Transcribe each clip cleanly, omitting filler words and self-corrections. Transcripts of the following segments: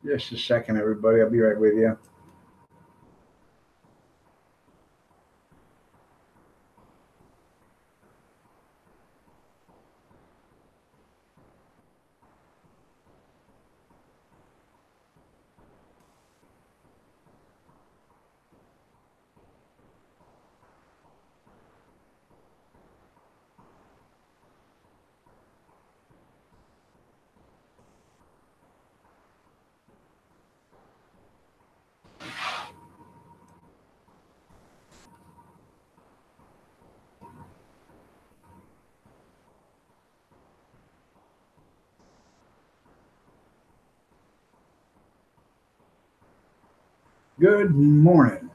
Just a second, everybody. I'll be right with you. Good morning.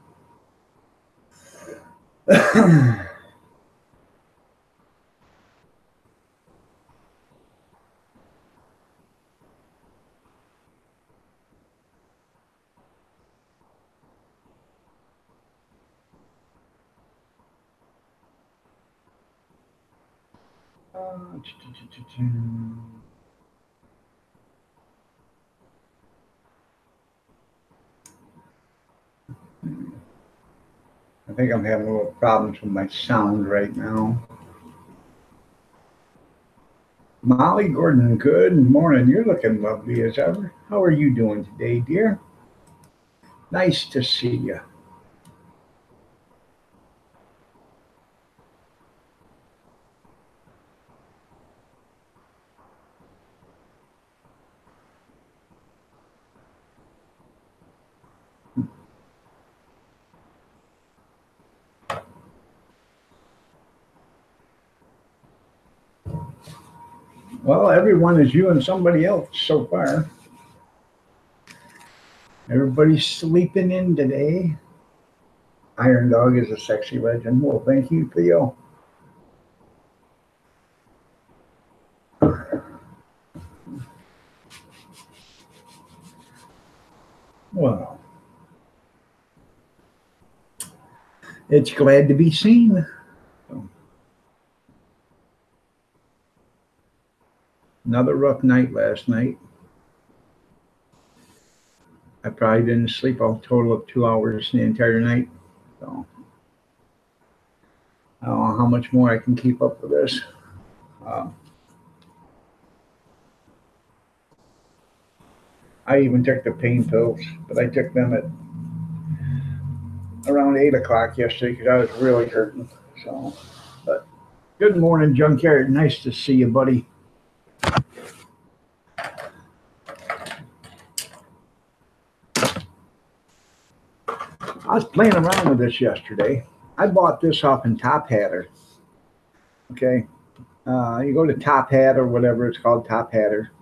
I think I'm having a little problems with my sound right now. Molly Gordon, good morning. You're looking lovely as ever. How are you doing today, dear? Nice to see you. Well, everyone is you and somebody else so far. Everybody's sleeping in today. Iron Dog is a sexy legend. Well, thank you, Theo. Well, it's glad to be seen. Another rough night last night. I probably didn't sleep a total of 2 hours the entire night. So I don't know how much more I can keep up with this. I even took the pain pills, but I took them at around 8 o'clock yesterday because I was really hurting. So, but good morning, Junkyard. Nice to see you, buddy. I was playing around with this yesterday. I bought this off in Top Hatter. Okay. You go to Top Hat or whatever it's called, Top Hatter.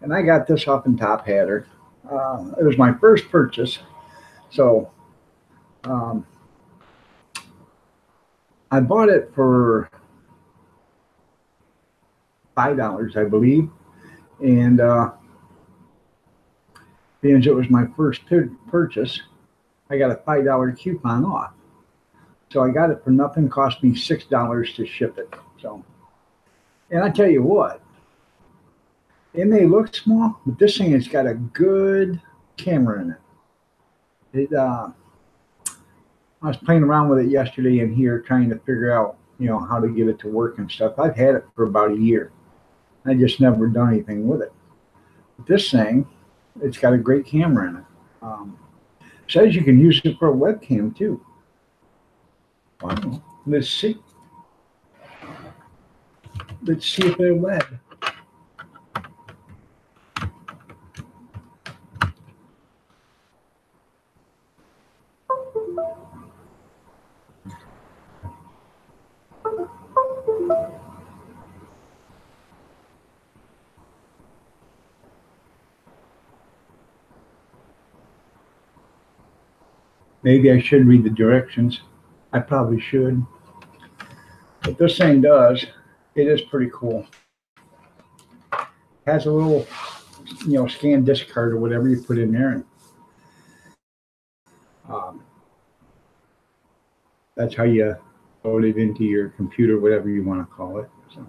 And I got this off in Top Hatter. It was my first purchase. So I bought it for $5, I believe. And being it was my first purchase, I got a $5 coupon off. So I got it for nothing, cost me $6 to ship it. So, and I tell you what, it may look small, but this thing has got a good camera in it. I was playing around with it yesterday in here trying to figure out, how to get it to work and stuff. I've had it for about a year. I just never done anything with it. But this thing, it's got a great camera in it. Says you can use it for a webcam too. Wow. Let's see. Let's see if it'll web. Maybe I should read the directions. I probably should. But this thing does. It is pretty cool. Has a little, scan disk card or whatever you put in there. And that's how you load it into your computer, whatever you want to call it. So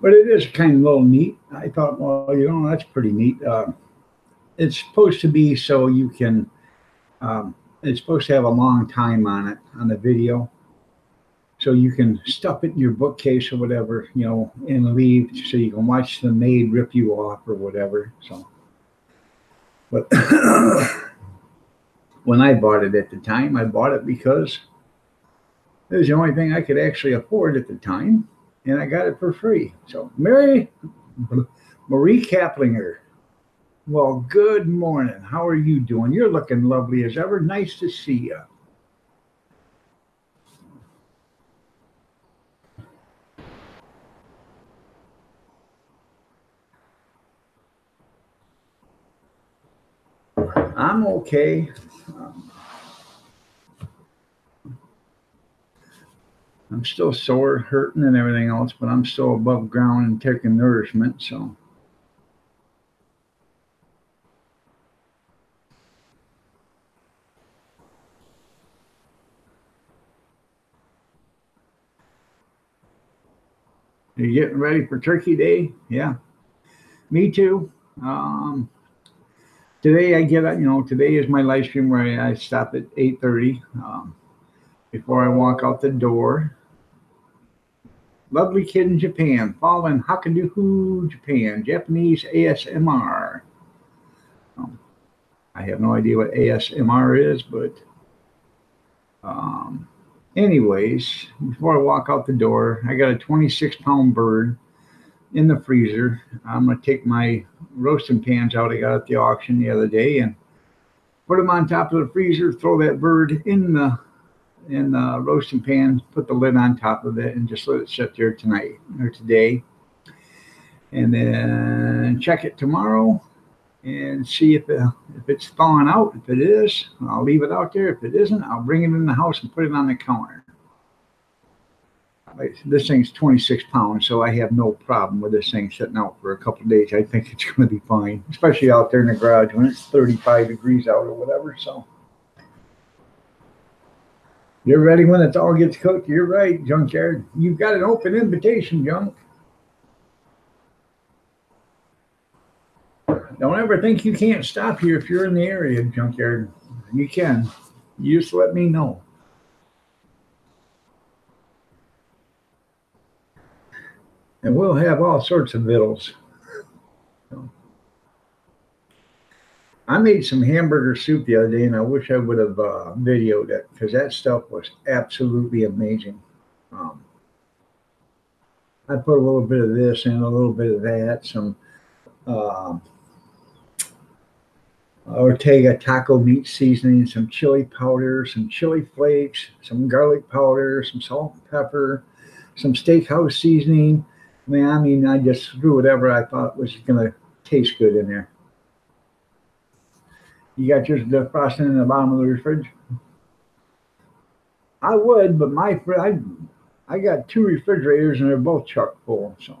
But it is kind of a little neat. I thought, well, that's pretty neat. It's supposed to be so you can, it's supposed to have a long time on it, on the video. So you can stuff it in your bookcase or whatever, and leave so you can watch the maid rip you off or whatever. So, but when I bought it at the time, I bought it because it was the only thing I could actually afford at the time, and I got it for free. So, Marie Kaplinger, well, good morning. How are you doing? You're looking lovely as ever. Nice to see you. I'm okay. I'm still sore, hurting, and everything else, but I'm still above ground and taking nourishment. So, you getting ready for Turkey Day? Yeah, me too. Today I get, today is my live stream where I stop at 8:30 before I walk out the door. Lovely kid in Japan, following Hakaduhu Japan, Japanese ASMR. I have no idea what ASMR is, but um, anyways, before I walk out the door, I got a 26-pound bird in the freezer. I'm going to take my roasting pans out I got at the auction the other day and put them on top of the freezer, throw that bird in the roasting pan, put the lid on top of it, and just let it sit there tonight or today. And then check it tomorrow and see if it's thawing out. If it is, I'll leave it out there. If it isn't, I'll bring it in the house and put it on the counter. This thing's 26 pounds, so I have no problem with this thing sitting out for a couple of days. I think it's going to be fine, especially out there in the garage when it's 35 degrees out or whatever. So you're ready when it all gets cooked. You're right, Junkyard. You've got an open invitation, Junk. Don't ever think you can't stop here if you're in the area, Junkyard. You can. You just let me know. And we'll have all sorts of vittles. I made some hamburger soup the other day, and I wish I would have videoed it because that stuff was absolutely amazing. I put a little bit of this and a little bit of that, some Ortega taco meat seasoning, some chili powder, some chili flakes, some garlic powder, some salt and pepper, some steakhouse seasoning. I just threw whatever I thought was going to taste good in there. You got yours defrosting in the bottom of the fridge? I would, but I got 2 refrigerators and they're both chock full. So,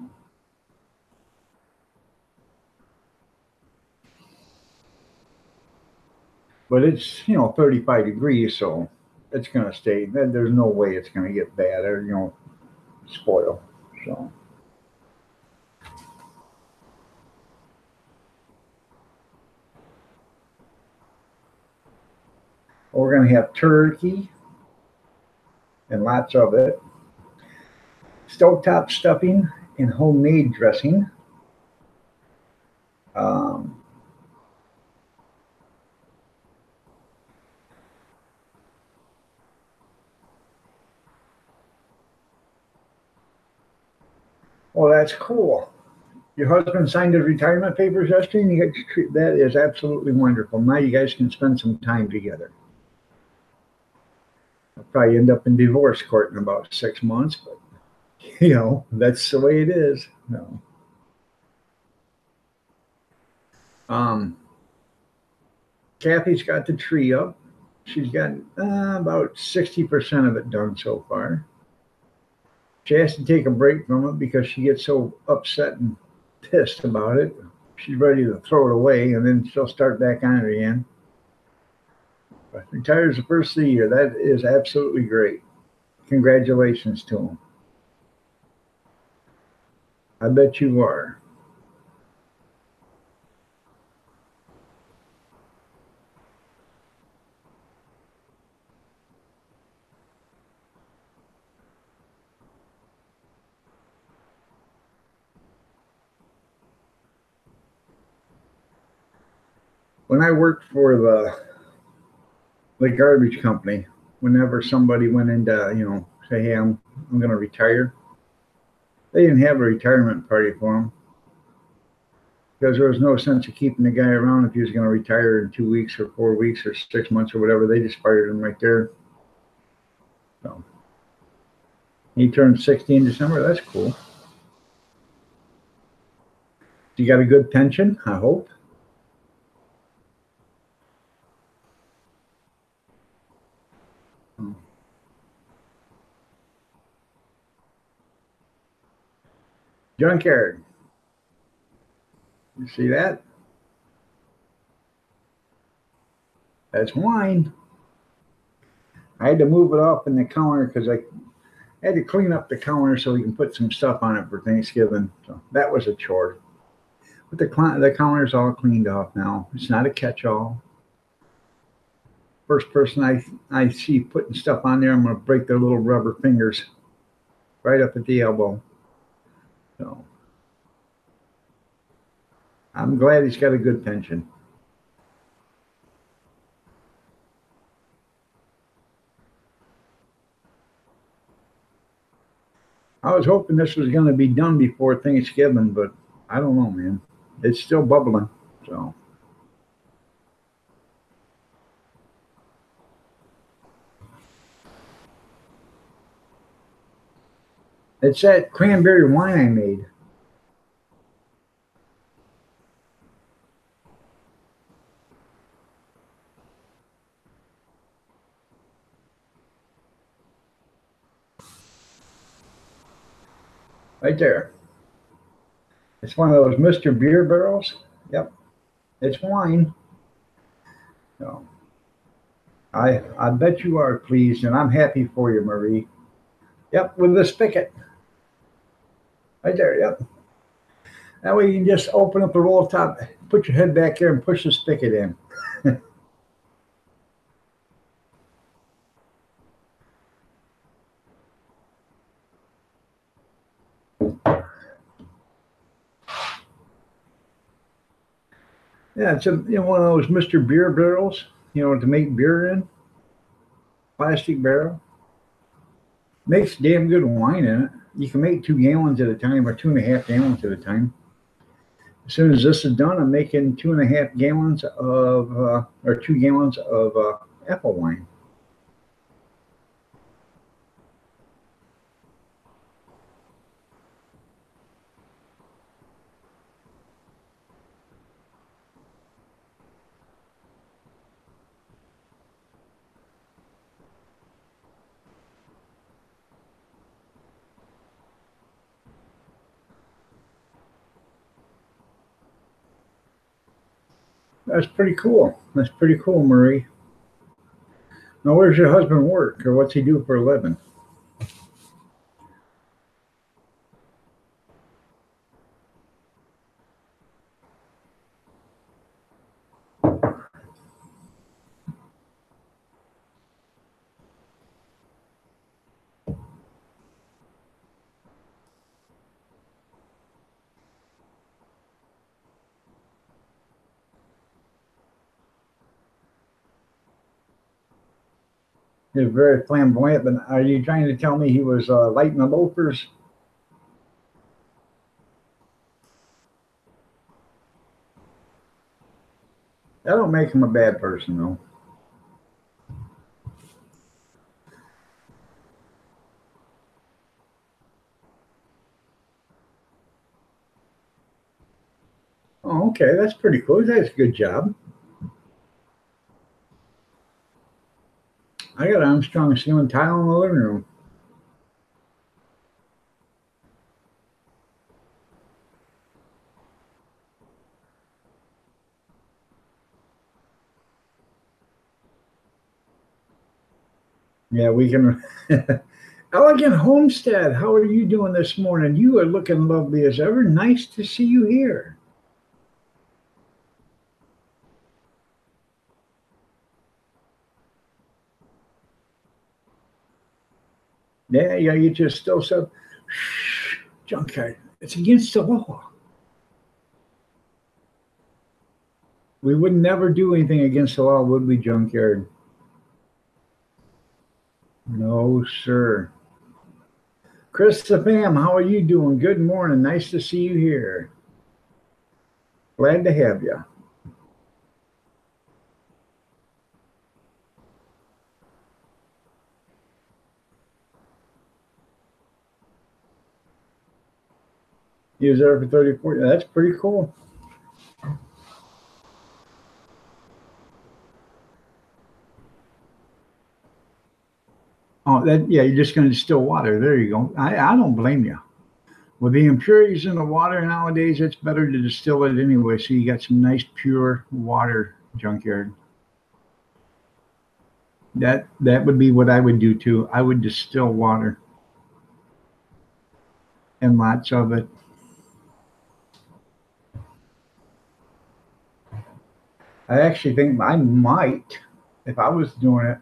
but it's 35 degrees, so it's going to stay. There's no way it's going to get bad or spoil. So. We're going to have turkey and lots of it, stovetop stuffing and homemade dressing. Well, that's cool. Your husband signed his retirement papers yesterday, and that is absolutely wonderful. Now you guys can spend some time together. I'll probably end up in divorce court in about 6 months, but that's the way it is. No. Kathy's got the tree up. She's got about 60% of it done so far. She has to take a break from it because she gets so upset and pissed about it. She's ready to throw it away, and then she'll start back on it again. But retires the first of the year. That is absolutely great. Congratulations to him. I bet you are. When I worked for the garbage company, whenever somebody went into, say, hey, I'm going to retire, they didn't have a retirement party for them because there was no sense of keeping the guy around if he was going to retire in 2 weeks or 4 weeks or 6 months or whatever. They just fired him right there. So he turned 60 in December. That's cool. You got a good pension, I hope. Junkyard. You see that? That's wine. I had to move it off in the counter because I had to clean up the counter so we can put some stuff on it for Thanksgiving. So that was a chore. But the counter's all cleaned off now. It's not a catch-all. First person I see putting stuff on there, I'm going to break their little rubber fingers right up at the elbow. So I'm glad he's got a good pension. I was hoping this was going to be done before Thanksgiving, but I don't know, man. It's still bubbling. So it's that cranberry wine I made. Right there. It's one of those Mr. Beer barrels. Yep. It's wine. So I bet you are pleased, and I'm happy for you, Marie. Yep, with the spigot. Right there, yep. That way you can just open up the roll top, put your head back there, and push the spigot in. Yeah, it's one of those Mr. Beer barrels, to make beer in, plastic barrel. Makes damn good wine in it. You can make 2 gallons at a time or 2.5 gallons at a time. As soon as this is done, I'm making 2.5 gallons or 2 gallons of apple wine. That's pretty cool. That's pretty cool, Marie. Now, where's your husband work, or what's he do for a living? He's very flamboyant, but are you trying to tell me he was lighting the loafers? That don't make him a bad person, though. Oh, okay, that's pretty cool. That's a good job. I got Armstrong ceiling tile in the living room. Yeah, we can. Elegant Homestead, how are you doing this morning? You are looking lovely as ever. Nice to see you here. Yeah, you just still said, shh, junkyard. It's against the law. We would never do anything against the law, would we, junkyard? No, sir. Chris the fam, how are you doing? Good morning. Nice to see you here. Glad to have you. He was there for 34. That's pretty cool. Oh, that yeah, you're just going to distill water. There you go. I don't blame you. With the impurities in the water nowadays, it's better to distill it anyway. So you got some nice pure water, junkyard. That would be what I would do too. I would distill water and lots of it. I actually think I might, if I was doing it,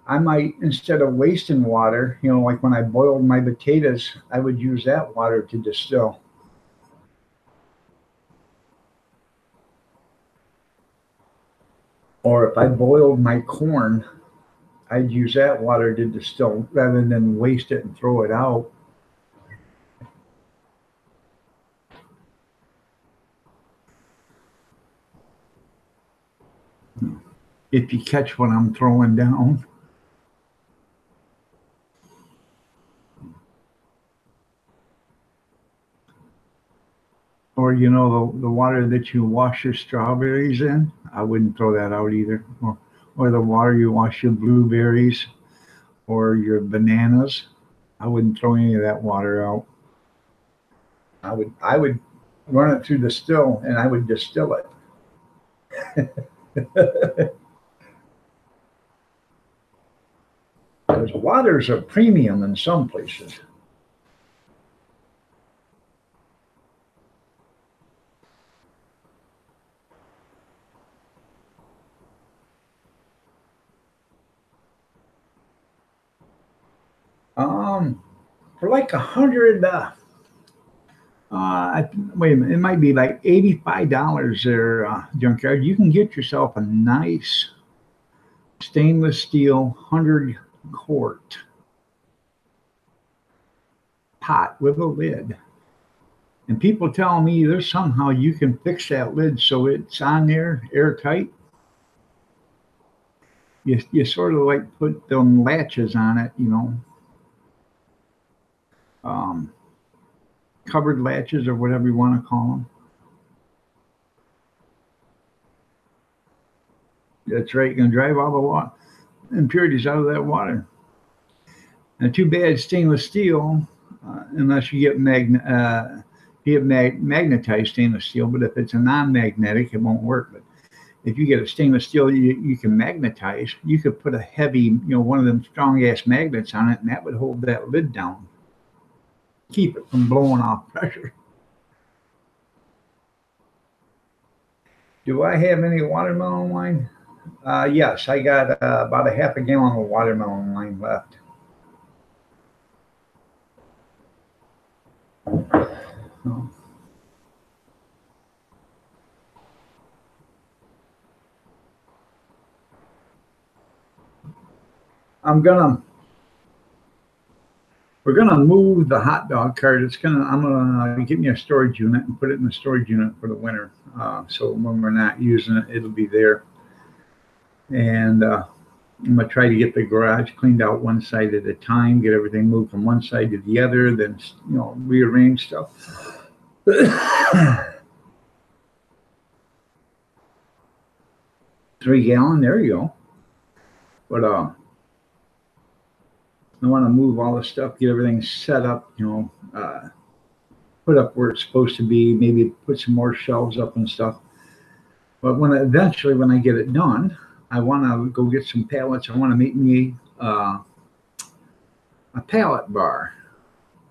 I might, instead of wasting water, like when I boiled my potatoes, I would use that water to distill. Or if I boiled my corn, I'd use that water to distill rather than waste it and throw it out. If you catch what I'm throwing down. Or the water that you wash your strawberries in, I wouldn't throw that out either. Or the water you wash your blueberries or your bananas, I wouldn't throw any of that water out. I would run it through the still and I would distill it. Because water's a premium in some places. For like 100, wait a minute, it might be like $85 there, junkyard. You can get yourself a nice stainless steel 100-quart pot with a lid. And people telling me there's somehow you can fix that lid so it's on there airtight. You sort of like put them latches on it, covered latches or whatever you want to call them. That's right. You're going to drive all the water impurities out of that water. And too bad stainless steel, unless you get magnetized stainless steel. But if it's a non-magnetic, it won't work. But if you get a stainless steel you can magnetize, you could put a heavy, one of them strong ass magnets on it, and that would hold that lid down, keep it from blowing off pressure. Do I have any watermelon wine? Yes, I got about a half a gallon of watermelon wine left. So. We're gonna move the hot dog cart. I'm gonna get me a storage unit and put it in the storage unit for the winter. So when we're not using it, it'll be there. And I'm gonna try to get the garage cleaned out one side at a time, get everything moved from one side to the other, then rearrange stuff. 3-gallon, there you go. But I want to move all the stuff, get everything set up, put up where it's supposed to be, maybe put some more shelves up and stuff. But eventually when I get it done, I want to go get some pallets. I want to make me a a pallet bar,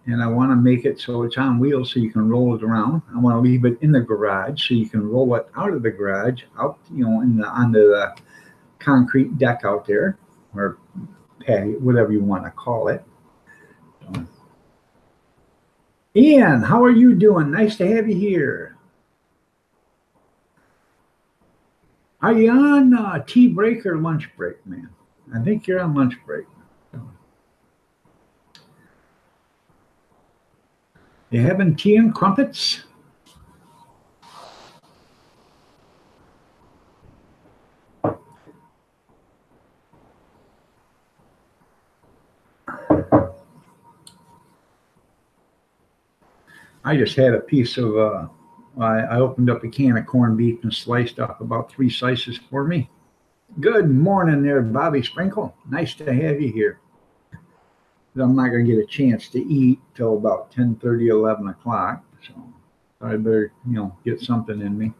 and I want to make it so it's on wheels so you can roll it around. I want to leave it in the garage so you can roll it out of the garage, out, onto the concrete deck out there, or patio, whatever you want to call it. So, Ian, how are you doing? Nice to have you here. Are you on tea break or lunch break, man? I think you're on lunch break. You having tea and crumpets? I just had a piece of, I opened up a can of corned beef and sliced up about 3 slices for me. Good morning there, Bobby Sprinkle. Nice to have you here. I'm not going to get a chance to eat till about 10:30, 11 o'clock. So I better, get something in me.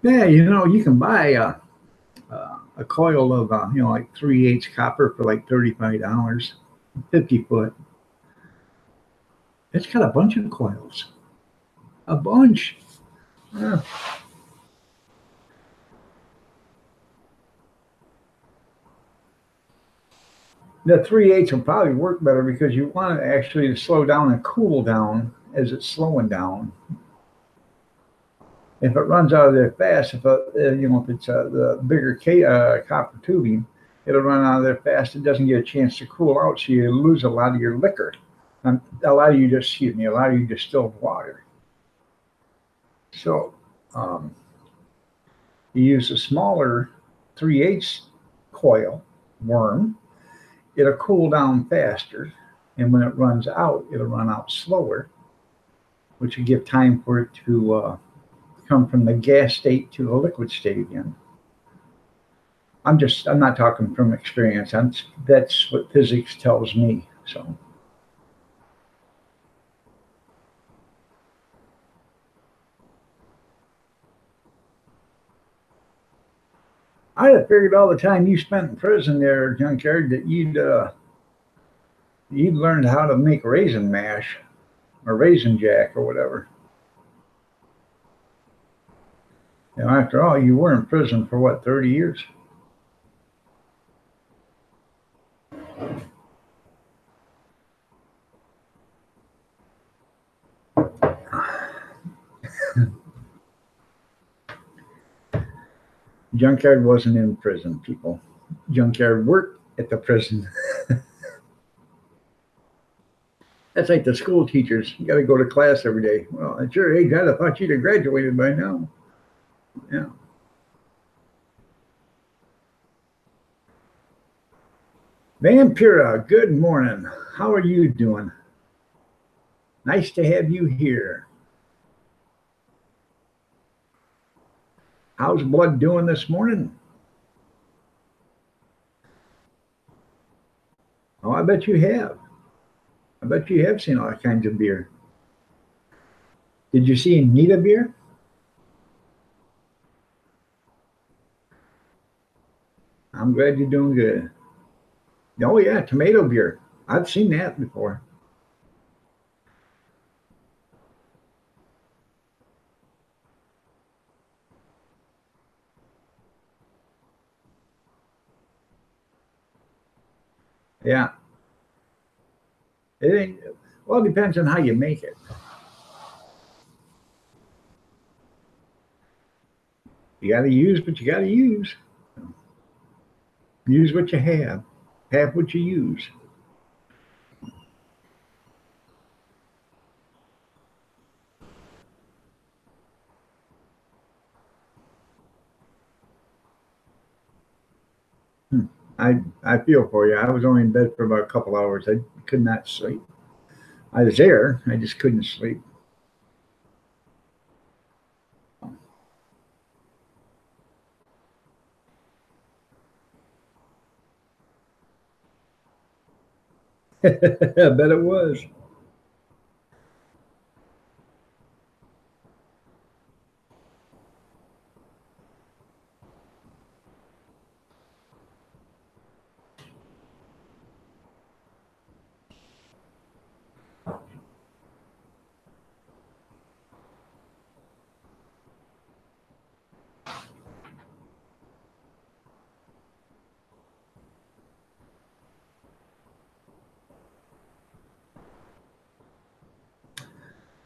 Yeah, you can buy a coil of, like 3/8 copper for like $35, 50 foot. It's got a bunch of coils. A bunch. Yeah. The 3/8 will probably work better because you want it actually to slow down and cool down as it's slowing down. If it runs out of there fast, if it's the bigger copper tubing, it'll run out of there fast. It doesn't get a chance to cool out, so you lose a lot of your liquor. A lot of you distilled water. So you use a smaller 3/8 coil worm. It'll cool down faster, and when it runs out, it'll run out slower, which will give time for it to come from the gas state to the liquid state again. I'm not talking from experience. That's what physics tells me. So I'd have figured all the time you spent in prison there, Junkyard, that you'd learned how to make raisin mash or raisin jack or whatever. After all, you were in prison for what, 30 years? Junkyard wasn't in prison, people. Junkyard worked at the prison. That's like the school teachers. You got to go to class every day. Well, at your age, I'd have thought you'd have graduated by now. Yeah. Vampira, good morning. How are you doing? Nice to have you here. How's blood doing this morning? Oh, I bet you have. I bet you have seen all kinds of beer. Did you see Nita beer? I'm glad you're doing good. Oh yeah, tomato beer. I've seen that before. Yeah. It ain't, well, it depends on how you make it. You got to use what you got to use. Use what you have. Have what you use. I feel for you. I was only in bed for about a couple hours. I could not sleep. I was there. I just couldn't sleep. I bet it was.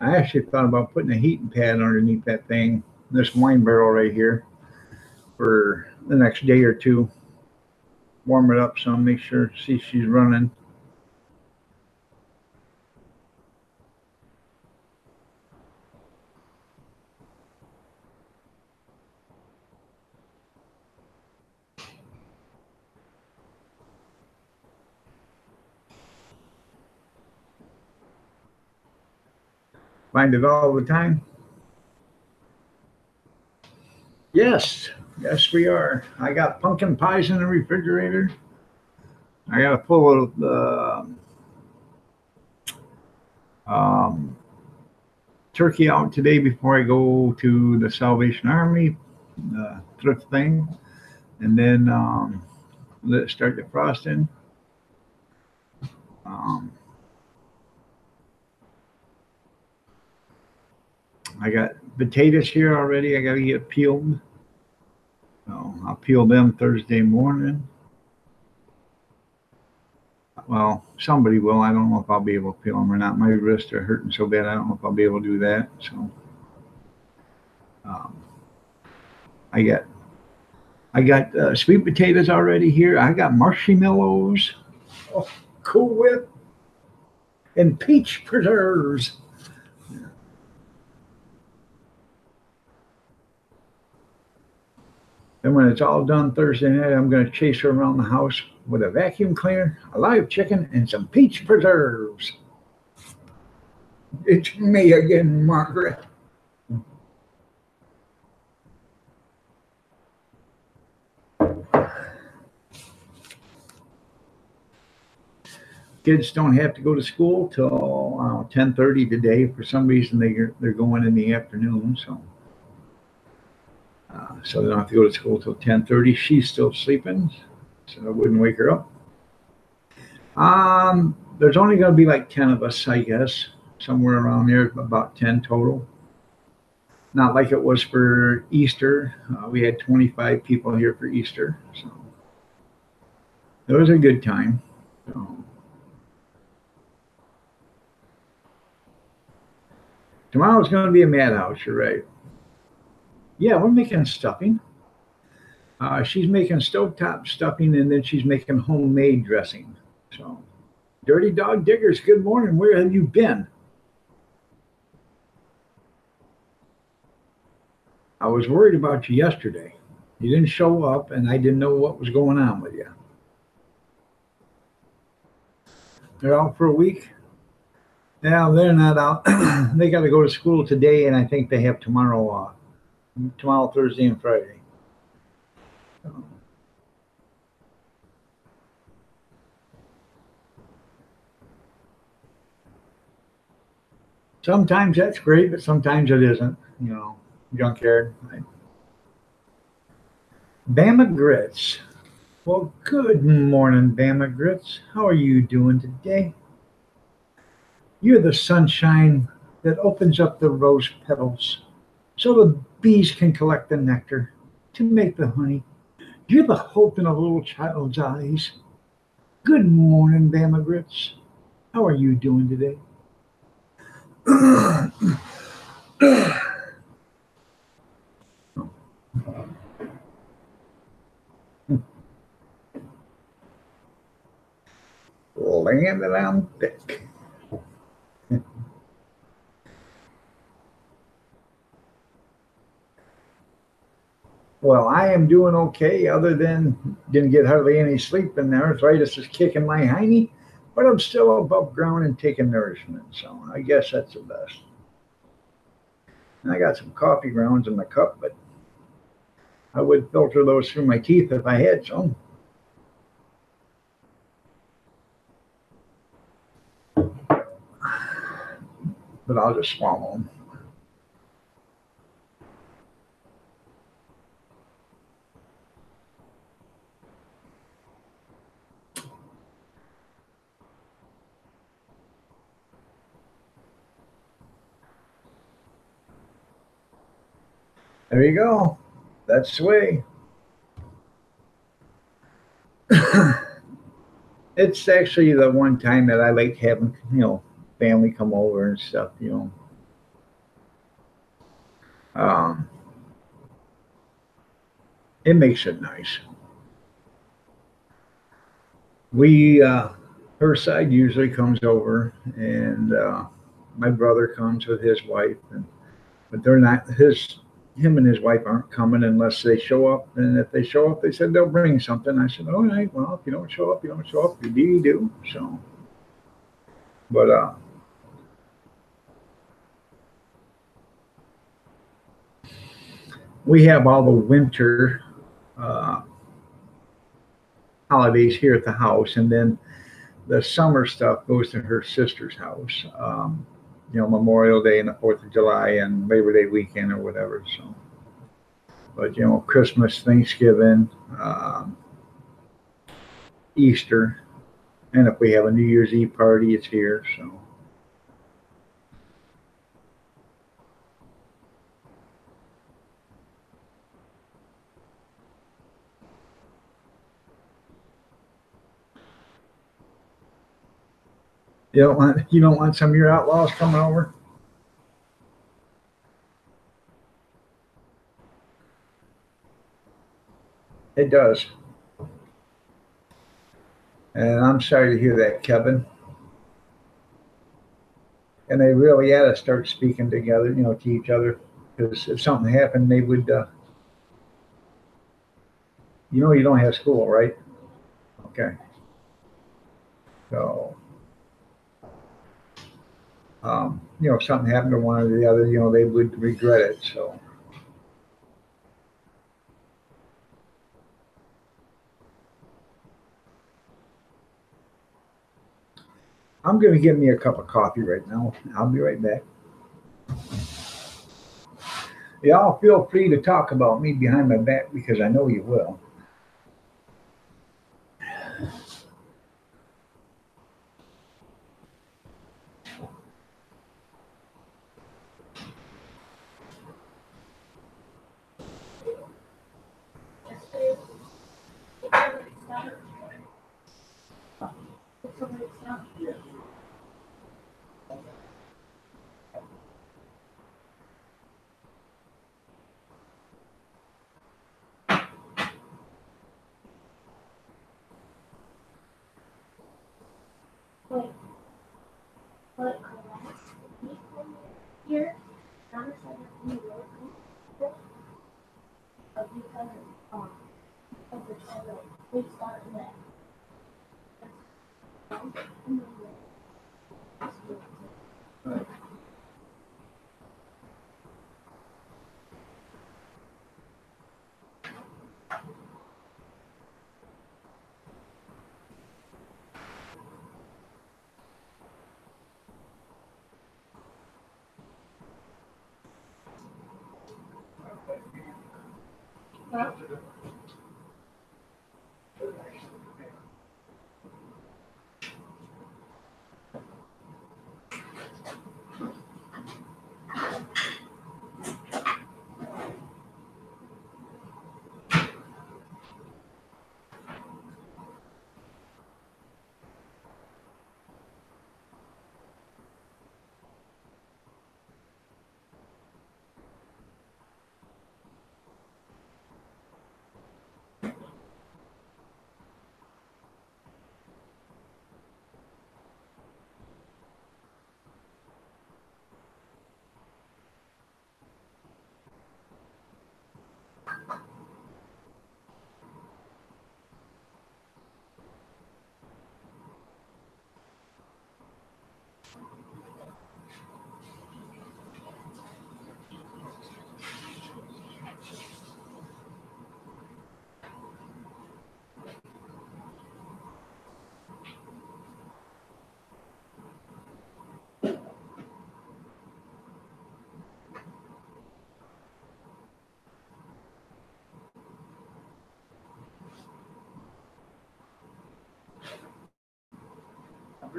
I actually thought about putting a heating pad underneath that thing, this wine barrel right here, for the next day or two. Warm it up some, make sure, see she's running. Find it all the time. Yes, yes, we are. I got pumpkin pies in the refrigerator. I got to pull the um, turkey out today before I go to the Salvation Army thrift thing, and then let it start defrosting. Um, I got potatoes here already. I got to get peeled. So I'll peel them Thursday morning. Well, somebody will. I don't know if I'll be able to peel them or not. My wrists are hurting so bad. I don't know if I'll be able to do that. So um, I got sweet potatoes already here. I got marshmallows, oh, Cool Whip, and peach preserves. And when it's all done Thursday night, I'm going to chase her around the house with a vacuum cleaner, a live chicken, and some peach preserves. It's me again, Margaret. Kids don't have to go to school till 10:30 today. For some reason, they're going in the afternoon, so they don't have to go to school till 10:30. She's still sleeping, so I wouldn't wake her up. There's only going to be like 10 of us, I guess, somewhere around there, about 10 total. Not like it was for Easter. We had 25 people here for Easter, so it was a good time. So, tomorrow's going to be a madhouse. You're right. Yeah, we're making stuffing. She's making stovetop stuffing, and then she's making homemade dressing. So, Dirty Dog Diggers, good morning. Where have you been? I was worried about you yesterday. You didn't show up, and I didn't know what was going on with you. They're out for a week. Yeah, they're not out. They got to go to school today, and I think they have tomorrow off. Tomorrow, Thursday, and Friday. So, sometimes that's great, but sometimes it isn't. Junkyard. Bama Grits. Well, good morning, Bama Grits. How are you doing today? You're the sunshine that opens up the rose petals so the bees can collect the nectar to make the honey. You're the hope in a little child's eyes. Good morning, Bama Grits. How are you doing today? Landed on thick. Well, I am doing okay, other than didn't get hardly any sleep, and the arthritis is kicking my hiney, but I'm still above ground and taking nourishment, so I guess that's the best. And I got some coffee grounds in my cup, but I would filter those through my teeth if I had some. but I'll just swallow them. There you go. That's the way. It's actually the one time that I like having, family come over and stuff. Um, it makes it nice. We, her side usually comes over, and my brother comes with his wife, but they're not him and his wife aren't coming unless they show up. And if they show up, they said they'll bring something. I said, all right, well, if you don't show up, you don't show up. You do, you do. So, but we have all the winter uh, holidays here at the house, and then the summer stuff goes to her sister's house. Memorial Day and the Fourth of July and Labor Day weekend or whatever. So, but Christmas, Thanksgiving, Easter, and if we have a New Year's Eve party, it's here. So, you don't want some of your outlaws coming over. It does, and I'm sorry to hear that, Kevin. And they really had to start speaking together, to each other, because if something happened, they would. You don't have school, right? Okay, so if something happened to one or the other, they would regret it. So I'm going to get me a cup of coffee right now. I'll be right back. Y'all feel free to talk about me behind my back because I know you will.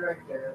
right there.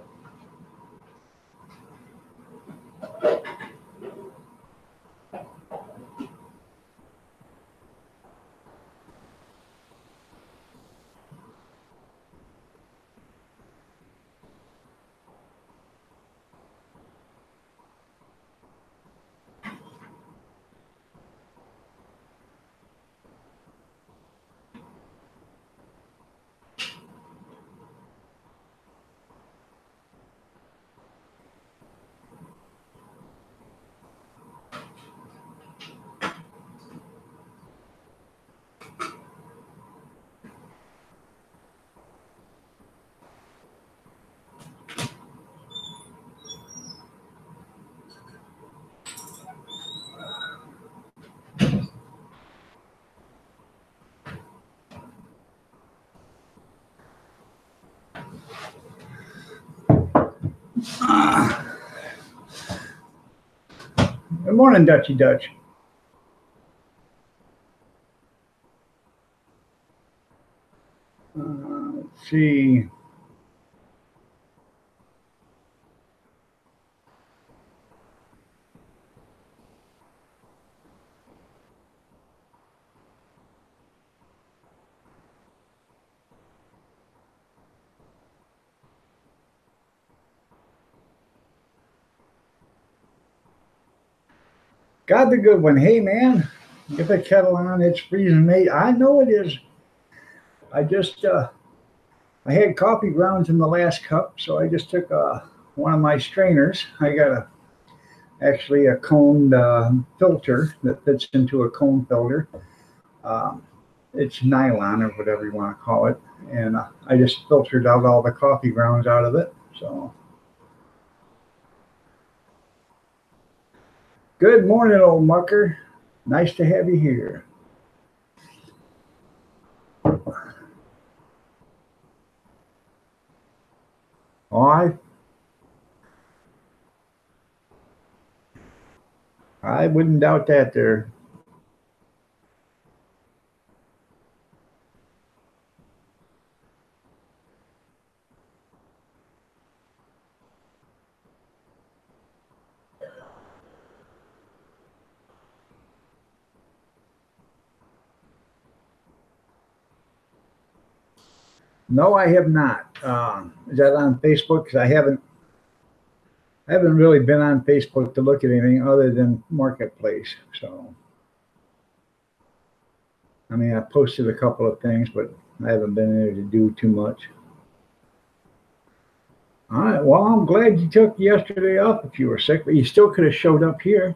Good morning, Dutchy Dutch. Let's see. Got the good one. Hey, man, get the kettle on. It's freezing, mate. I know it is. I just, I had coffee grounds in the last cup, so I just took one of my strainers. I got actually a coned filter that fits into a cone filter. Um, it's nylon or whatever you want to call it. And I just filtered out all the coffee grounds out of it. So, good morning, old mucker. Nice to have you here. Oh, I wouldn't doubt that there. No, I have not. Is that on Facebook? Because I haven't really been on Facebook to look at anything other than Marketplace. So, I mean, I posted a couple of things, but I haven't been able to do too much. All right. Well, I'm glad you took yesterday off if you were sick, but you still could have showed up here.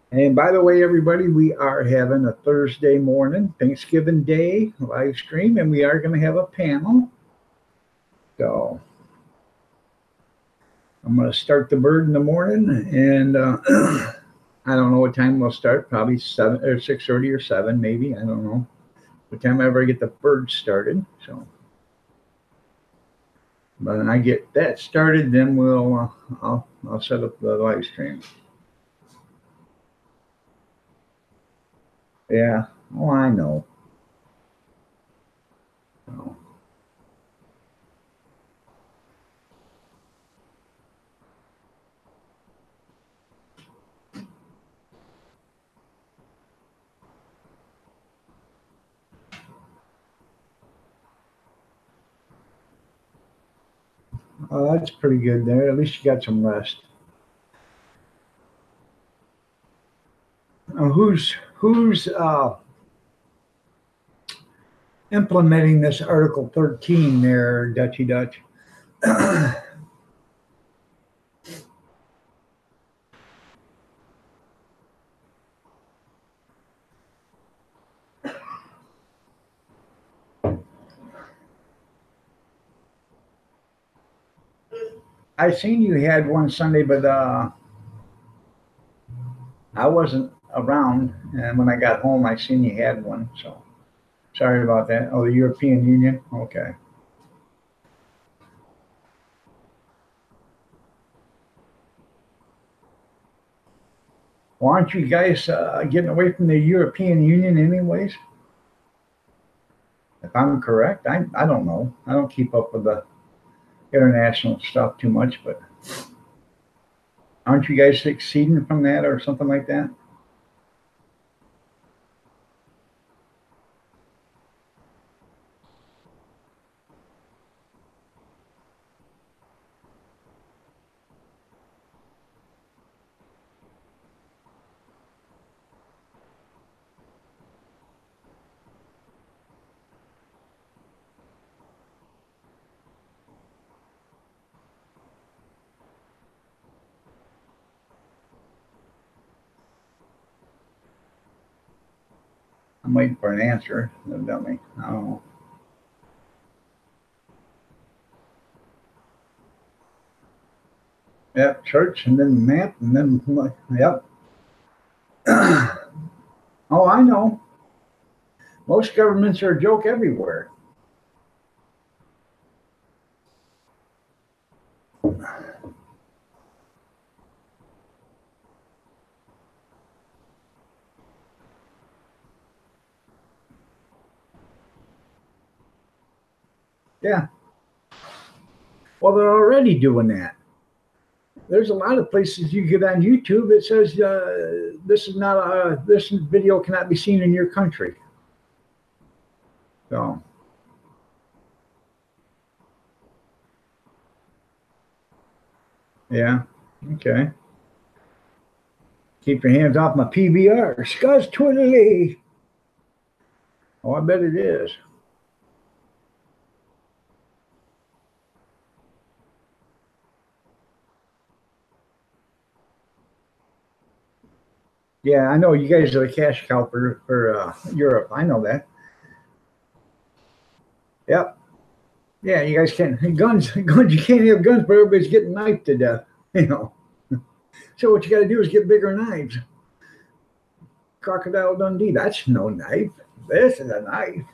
And by the way, everybody, we are having a Thursday morning, Thanksgiving Day live stream, and we are going to have a panel. So I'm going to start the bird in the morning, and I don't know what time we'll start. Probably 7 or 6:30 or 7, maybe. I don't know what time I ever get the bird started. So, but when I get that started, then I'll set up the live stream. Yeah. Oh, I know. So. Oh, that's pretty good there. At least you got some rest. Who's implementing this Article 13 there, Dutchy Dutch? I seen you had one Sunday, but I wasn't around, and when I got home, I seen you had one. So sorry about that. Oh, the European Union. Okay. Well, aren't you guys getting away from the European Union anyways? If I'm correct, I don't know. I don't keep up with the international stuff too much, but aren't you guys succeeding from that or something like that? I'm waiting for an answer, evidently. I don't know. Yep, church and then map and then, yep. Oh, I know. Most governments are a joke everywhere. Yeah. Well, they're already doing that. There's a lot of places you get on YouTube that says this is not this video cannot be seen in your country. So yeah, okay. Keep your hands off my PVR. Scuzz Twiddly. Oh, I bet it is. Yeah, I know you guys are the cash cow for Europe. I know that. Yep. Yeah, you guys can't guns. Guns. You can't have guns, but everybody's getting knifed to death. You know. So what you got to do is get bigger knives. Crocodile Dundee. That's no knife. This is a knife.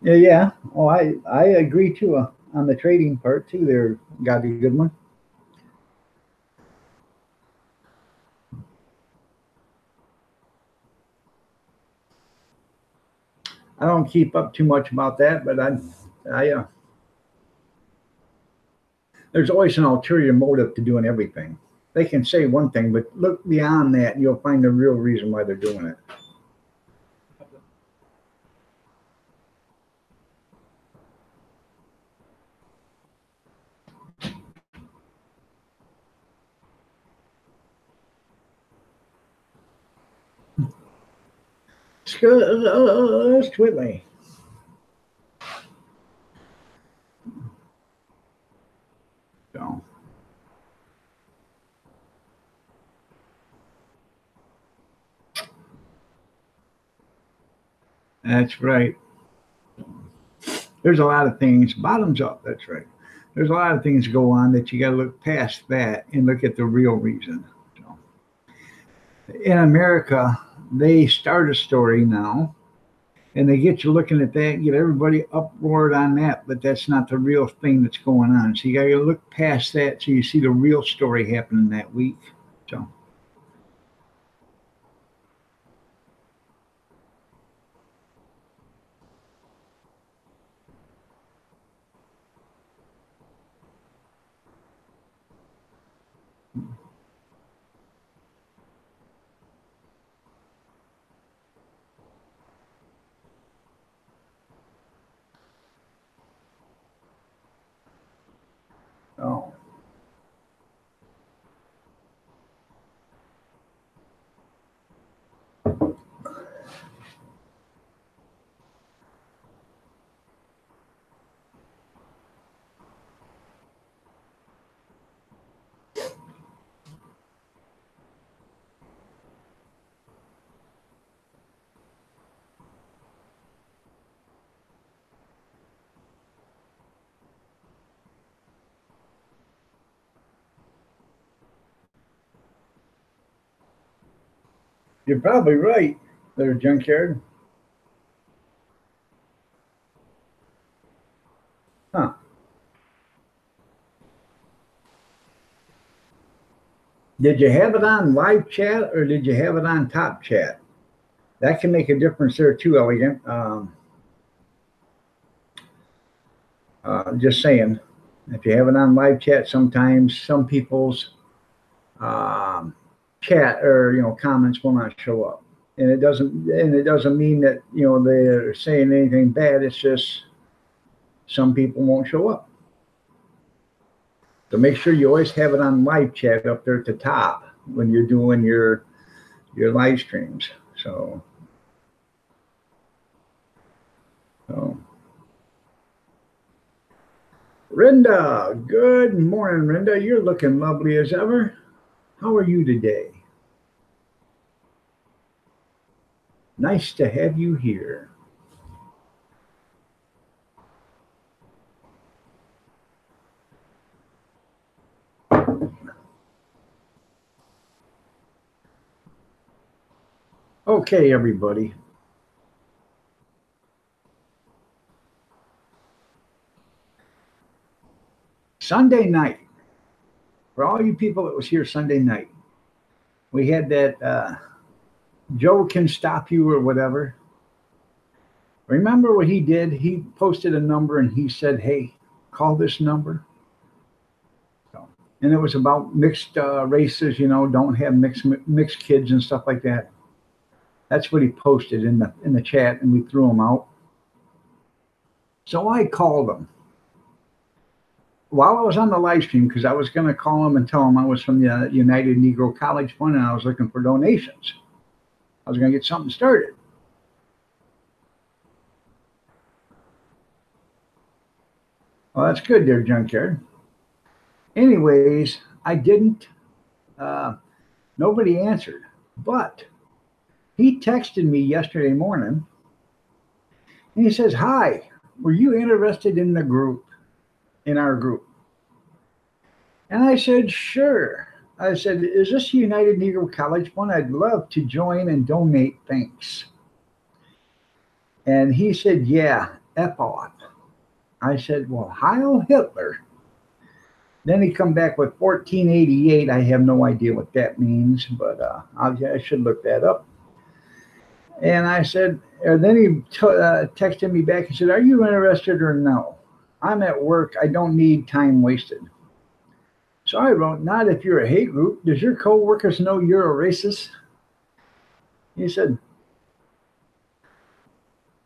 Yeah, yeah. Oh, I agree too on the trading part too. There got a good one. I don't keep up too much about that, but I there's always an ulterior motive to doing everything. They can say one thing, but look beyond that, and you'll find the real reason why they're doing it. Scuzz Twiddly. So that's right. There's a lot of things. Bottoms up. That's right. There's a lot of things go on that you got to look past that and look at the real reason. So in America, they start a story now and they get you looking at that, get everybody uproared on that, but that's not the real thing that's going on. So you got to look past that so you see the real story happening that week. So, oh, You're probably right there, Junkyard. Huh. Did you have it on live chat or did you have it on top chat? That can make a difference there too, Elegant. Just saying, if you have it on live chat, sometimes some people's um, chat or comments will not show up, and it doesn't mean that they're saying anything bad. It's just some people won't show up. So make sure you always have it on live chat up there at the top when you're doing your live streams. So, so Rinda, good morning, Rinda. You're looking lovely as ever. How are you today? Nice to have you here. Okay, everybody. Sunday night, for all you people that was here Sunday night, we had that Joe Can Stop You or whatever. Remember what he did? He posted a number and he said, "Hey, call this number." So, and it was about mixed races, don't have mixed kids and stuff like that. That's what he posted in the chat, and we threw him out. So I called him while I was on the live stream because I was going to call him and tell him I was from the United Negro College Fund and I was looking for donations. I was going to get something started. Well, that's good there, Junkyard. Anyways, I didn't. Nobody answered, but he texted me yesterday morning and he says, "Hi, were you interested in our group?" And I said, "Sure." I said, "Is this United Negro College Fund? I'd love to join and donate. Thanks." And he said, "Yeah, F off." I said, "Well, Heil Hitler." Then he come back with 1488. I have no idea what that means, but I should look that up. And I said, and then he texted me back and said, "Are you interested or no? I'm at work. I don't need time wasted." So I wrote, "Not if you're a hate group. Does your coworkers know you're a racist?" He said,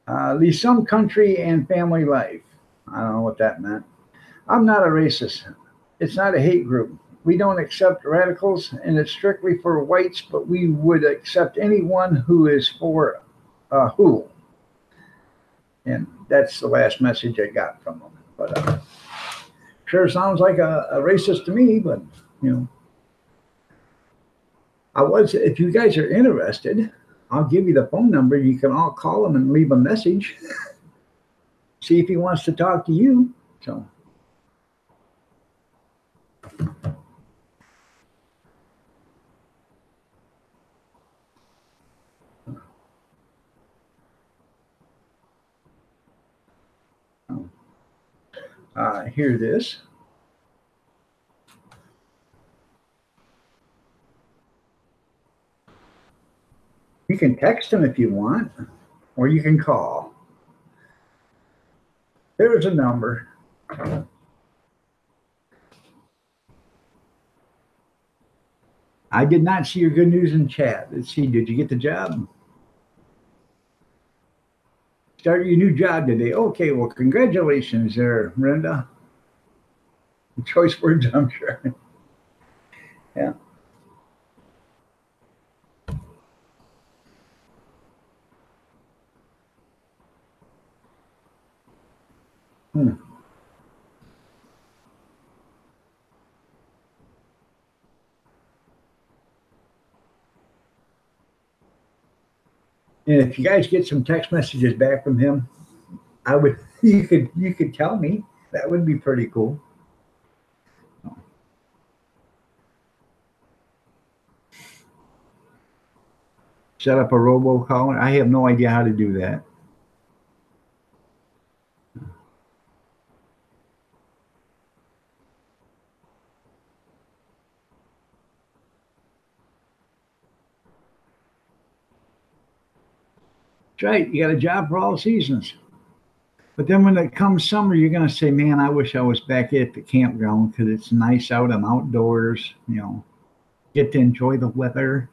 "Leave some country and family life." I don't know what that meant. "I'm not a racist. It's not a hate group. We don't accept radicals, and it's strictly for whites, but we would accept anyone who is for who." And that's the last message I got from him. But sure sounds like a racist to me, but if you guys are interested, I'll give you the phone number. You can all call him and leave a message. See if he wants to talk to you. So. Hear this. You can text him if you want, or you can call. There's a number. I did not see your good news in chat. Let's see, did you get the job? Start your new job today. Okay, well, congratulations there, Brenda. Choice words, I'm sure. Yeah. And if you guys get some text messages back from him, you could tell me. That would be pretty cool. Set up a robocaller. I have no idea how to do that. That's right. You got a job for all seasons. But then when it comes summer, you're going to say, man, I wish I was back at the campground because it's nice out. I'm outdoors, get to enjoy the weather.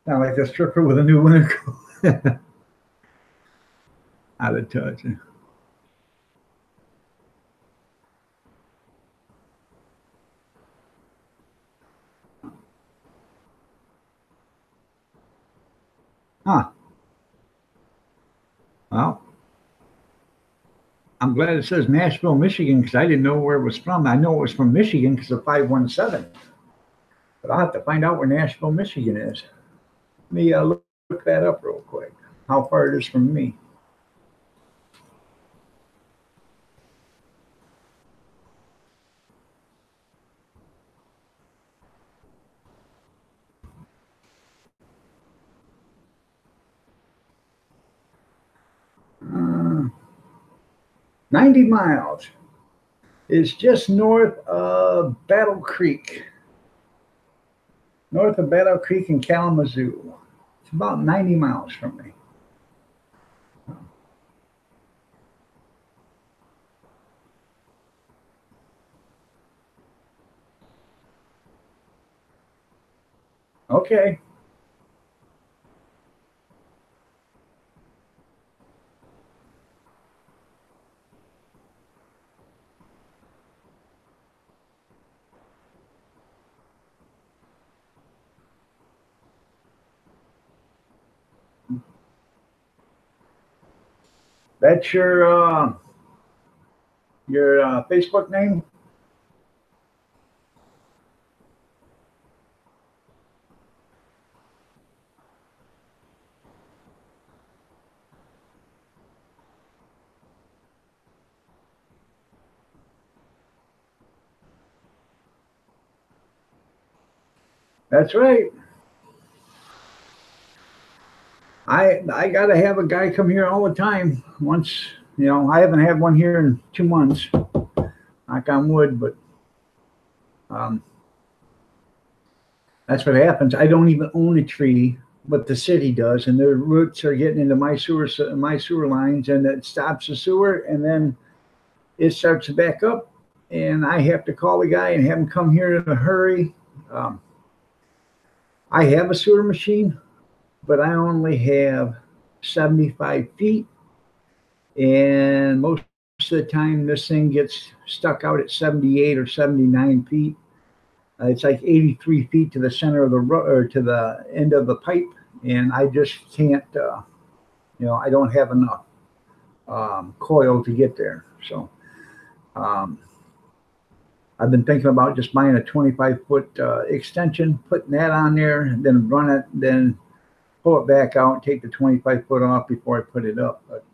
Not like a stripper with a new winter coat. Out of touch. Huh. Well, I'm glad it says Nashville, Michigan, because I didn't know where it was from. I know it was from Michigan because of 517. But I'll have to find out where Nashville, Michigan is. Let me look that up real quick. How far it is from me. Uh, 90 miles. It's just north of Battle Creek. North of Battle Creek in Kalamazoo. It's about 90 miles from me. Okay. That's your Facebook name? That's right. I gotta have a guy come here all the time. Once, I haven't had one here in 2 months. Knock on wood, but um, that's what happens. I don't even own a tree, but the city does, and their roots are getting into my sewer lines, and it stops the sewer, and then it starts to back up, and I have to call the guy and have him come here in a hurry. Um, I have a sewer machine, but I only have 75 feet. And most of the time, this thing gets stuck out at 78 or 79 feet. It's like 83 feet to the center of the or to the end of the pipe. And I just can't, I don't have enough coil to get there. So um, I've been thinking about just buying a 25-foot extension, putting that on there, and then run it, then pull it back out, and take the 25-foot off before I put it up. But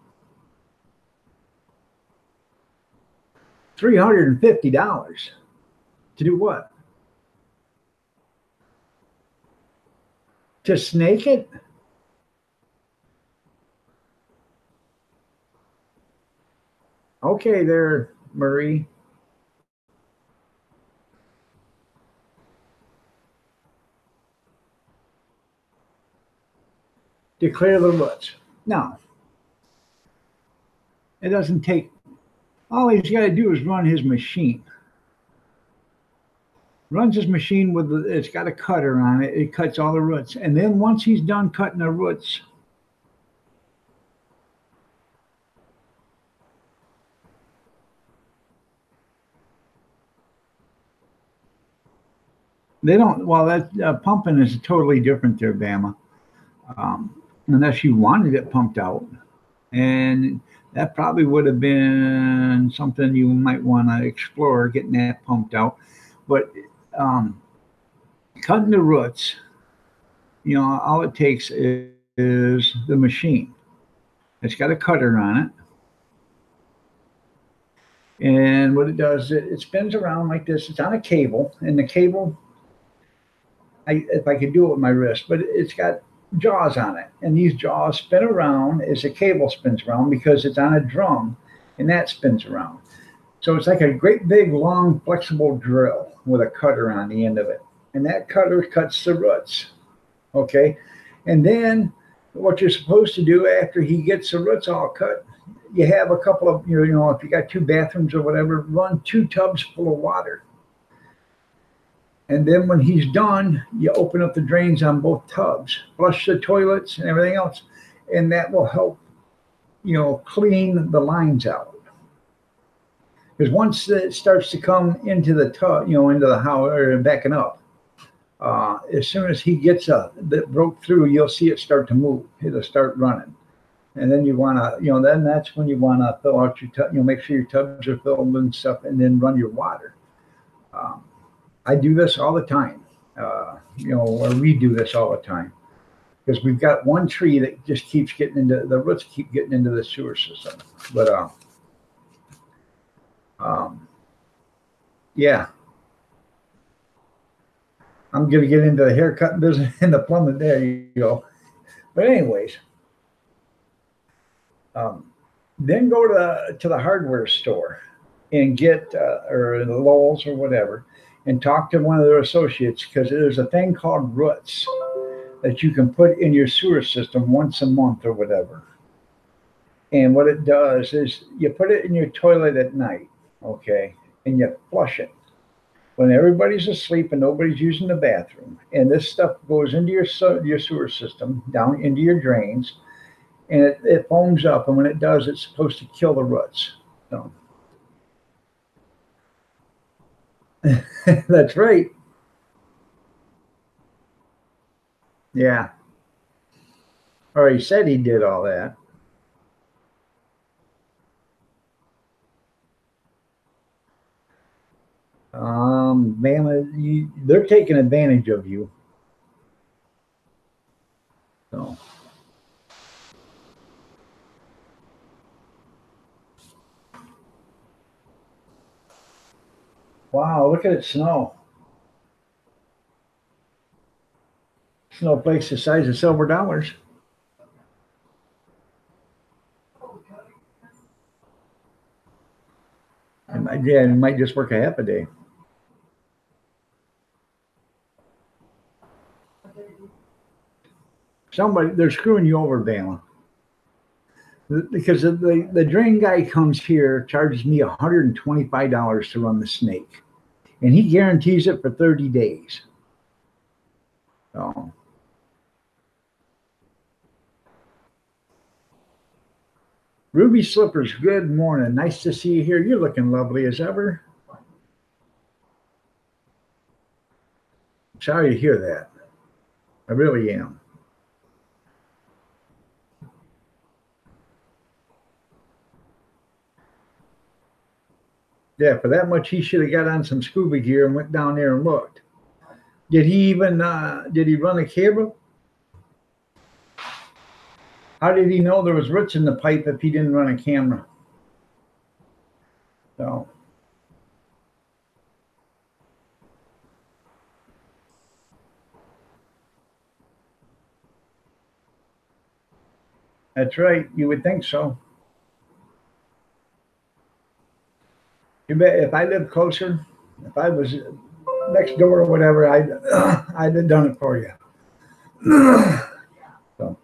$350 to do what? To snake it? Okay, there, Marie. Declare the roots. No, it doesn't take. All he's got to do is run his machine. Runs his machine it's got a cutter on it. It cuts all the roots, and then once he's done cutting the roots, They don't. Well, that pumping is totally different there, Bama. Unless you wanted it pumped out, and that probably would have been something you might want to explore, getting that pumped out. But um, cutting the roots, all it takes is the machine. It's got a cutter on it, and what it does, it spins around like this. It's on a cable, and the cable, if I could do it with my wrist, but it's got jaws on it, and these jaws spin around as the cable spins around because it's on a drum, and that spins around. So it's like a great big long flexible drill with a cutter on the end of it, and that cutter cuts the roots. Okay, and then what you're supposed to do after he gets the roots all cut, you have a couple of if you got two bathrooms or whatever, run two tubs full of water. And then when he's done, you open up the drains on both tubs, flush the toilets and everything else, and that will help, clean the lines out. Because once it starts to come into the tub, into the house or backing up, as soon as he gets that broke through, you'll see it start to move. It'll start running, and then you want to, then that's when you want to fill out your tub. Make sure your tubs are filled and stuff, and then run your water. Um, I do this all the time, or we do this all the time because we've got one tree that just keeps getting into the roots, keep getting into the sewer system. But um, yeah, I'm gonna get into the haircut business and the plumbing. There you go. But anyways, um, then go to the hardware store and get or the Lowe's or whatever, and talk to one of their associates because there's a thing called roots that you can put in your sewer system once a month or whatever. And what it does is you put it in your toilet at night, okay, and you flush it when everybody's asleep and nobody's using the bathroom. And this stuff goes into your sewer system, down into your drains, and it foams up. And when it does, it's supposed to kill the roots. So that's right. Yeah. Or he said he did all that. Man, they're taking advantage of you. So, wow, look at it snow. Snowflakes the size of silver dollars. Yeah, it might just work a half a day. Somebody, they're screwing you over, Bama. Because the drain guy comes here, charges me $125 to run the snake, and he guarantees it for 30 days. So, Ruby Slippers, good morning. Nice to see you here. You're looking lovely as ever. Sorry to hear that. I really am. Yeah, for that much, he should have got on some scuba gear and went down there and looked. Did he run a cable? How did he know there was roots in the pipe if he didn't run a camera? So that's right. You would think so. You bet if I lived closer, if I was next door or whatever, I'd have done it for you. So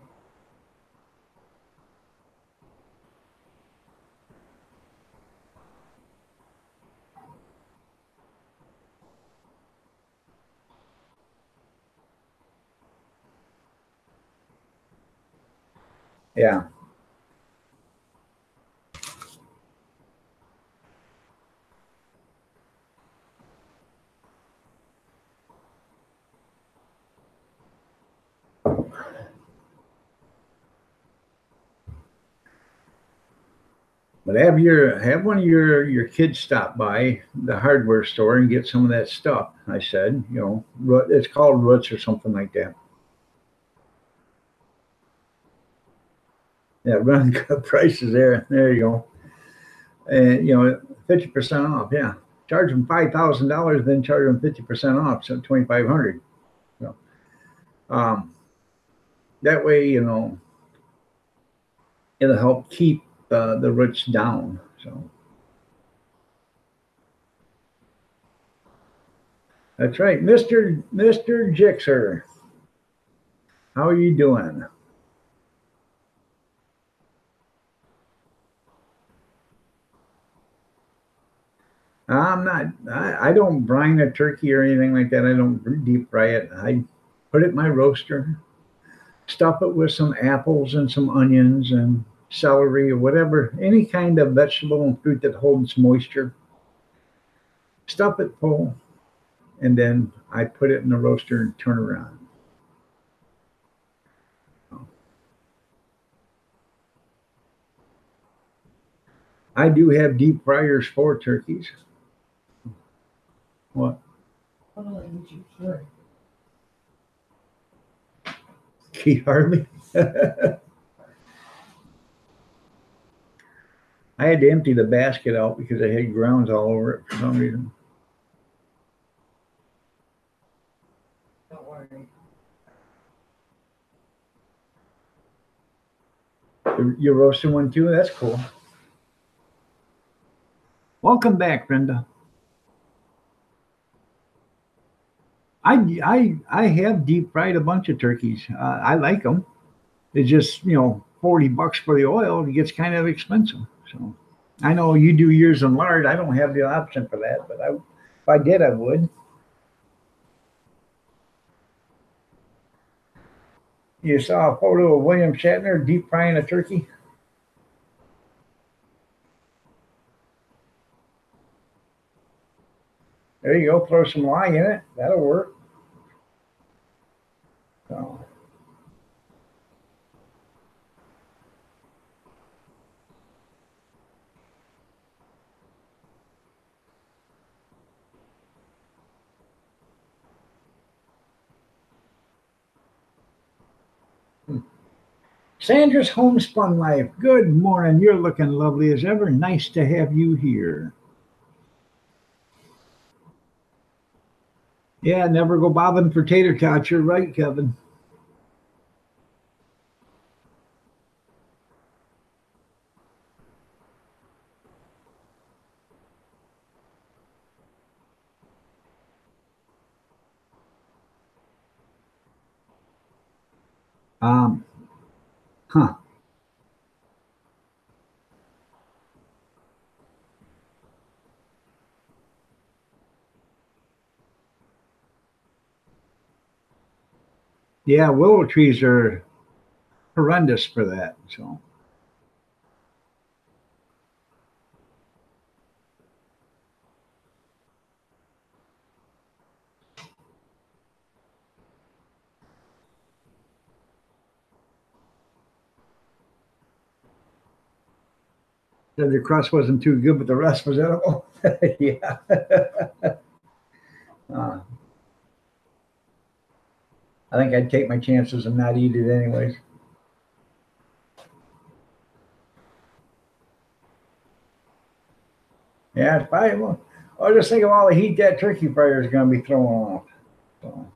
yeah. But have one of your kids stop by the hardware store and get some of that stuff. I said, it's called Roots or something like that. Yeah, run prices there. There you go. And 50% off. Yeah, charge them $5,000, then charge them 50% off, so 2,500. So, that way, it'll help keep the roots down. So that's right, Mr. Jixer. How are you doing? I'm not. I don't brine a turkey or anything like that. I don't deep fry it. I put it in my roaster, stuff it with some apples and some onions and celery or whatever, any kind of vegetable and fruit that holds moisture. Stuff it full, and then I put it in the roaster and turn around. I do have deep fryers for turkeys. What? Keith Harvey. I had to empty the basket out because I had grounds all over it for some reason. Don't worry. You're roasting one too? That's cool. Welcome back, Brenda. I have deep fried a bunch of turkeys. I like them. It's just, $40 for the oil. It gets kind of expensive. So I know you do yours in lard. I don't have the option for that, but if I did, I would. You saw a photo of William Shatner deep frying a turkey? There you go. Throw some lye in it. That'll work. So. Sandra's Homespun Life. Good morning. You're looking lovely as ever. Nice to have you here. Yeah, never go bobbing for tater tots. You're right, Kevin. Huh. Yeah, willow trees are horrendous for that. So. The crust wasn't too good, but the rest was edible. Yeah. I think I'd take my chances and not eat it anyways. Yeah, it's probably. Well, I just think of all the heat that turkey fryer is going to be throwing off. So.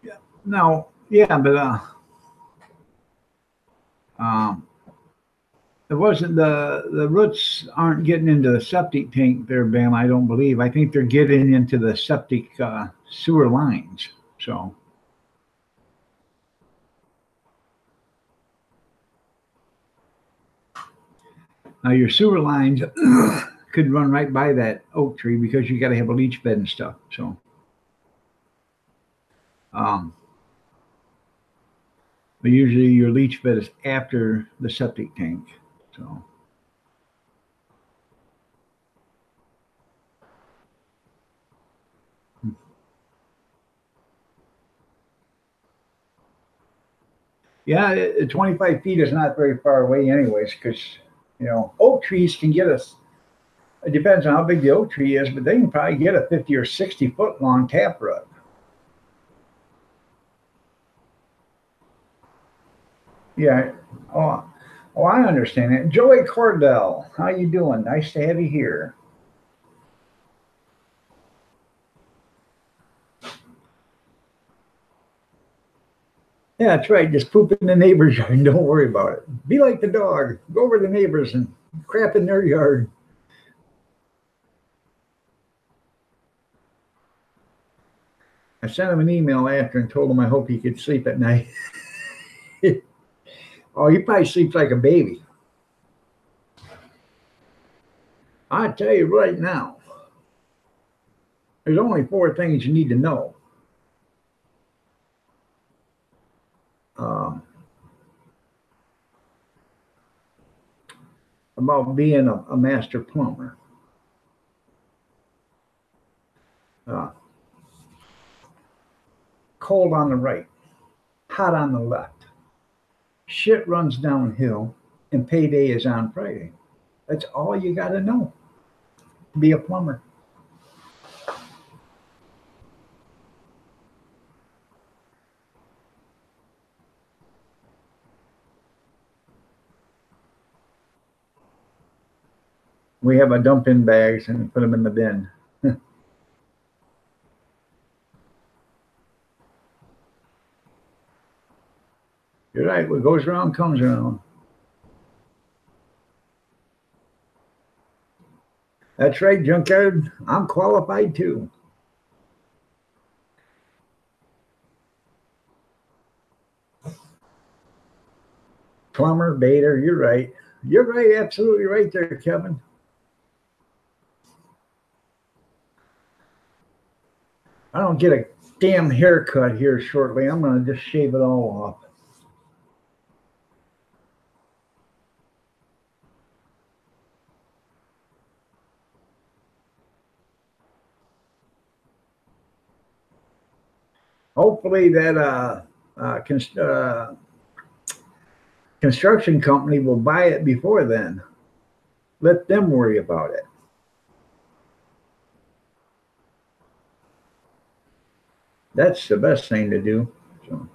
Yeah. No. Yeah, but it wasn't the roots aren't getting into the septic tank there, Bam. I don't believe. I think they're getting into the septic sewer lines. So. Now your sewer lines could run right by that oak tree because you got to have a leach bed and stuff. So. But usually your leach bed is after the septic tank. So yeah, 25 feet is not very far away anyways, because oak trees can get us. It depends on how big the oak tree is, but they can probably get a 50 or 60 foot long taproot. Yeah. Oh, I understand it. Joey Cordell, how you doing? Nice to have you here. Yeah, that's right. Just poop in the neighbor's yard and don't worry about it. Be like the dog. Go over to the neighbors and crap in their yard. I sent him an email after and told him I hope he could sleep at night. Oh, he probably sleeps like a baby. I tell you right now, there's only four things you need to know. Um, about being a master plumber. Uh, cold on the right, hot on the left. Shit runs downhill, and payday is on Friday. That's all you got to know to be a plumber. We have a dump in bags and put them in the bin. You're right. What goes around comes around. That's right, Junkyard. I'm qualified too. Plumber, baiter, you're right. You're right, absolutely right there, Kevin. I don't get a damn haircut here shortly. I'm going to just shave it all off. Hopefully that construction company will buy it before then. Let them worry about it. That's the best thing to do. So.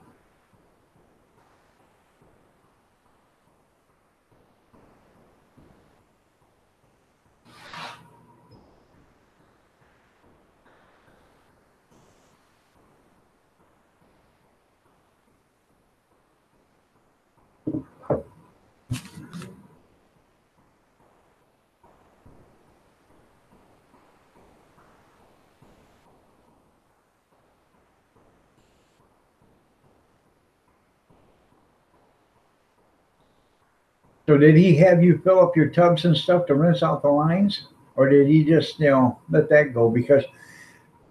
So did he have you fill up your tubs and stuff to rinse out the lines? Or did he just, let that go? Because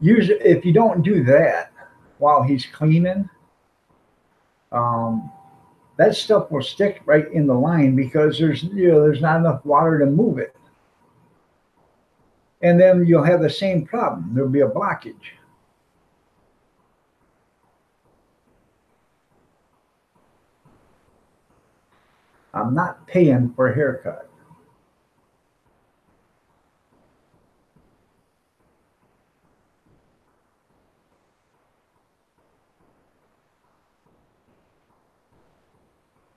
usually if you don't do that while he's cleaning, that stuff will stick right in the line because there's not enough water to move it. And then you'll have the same problem. There'll be a blockage. I'm not paying for a haircut.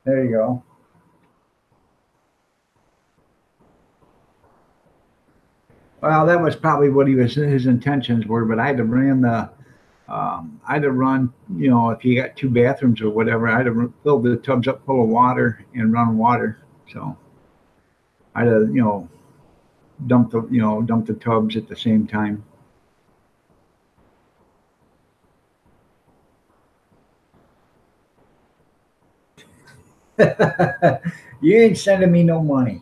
There you go. Well, that was probably what his intentions were, but I had to run, if you got two bathrooms or whatever, I had to fill the tubs up full of water and run water. So I had to, dump the tubs at the same time. You ain't sending me no money.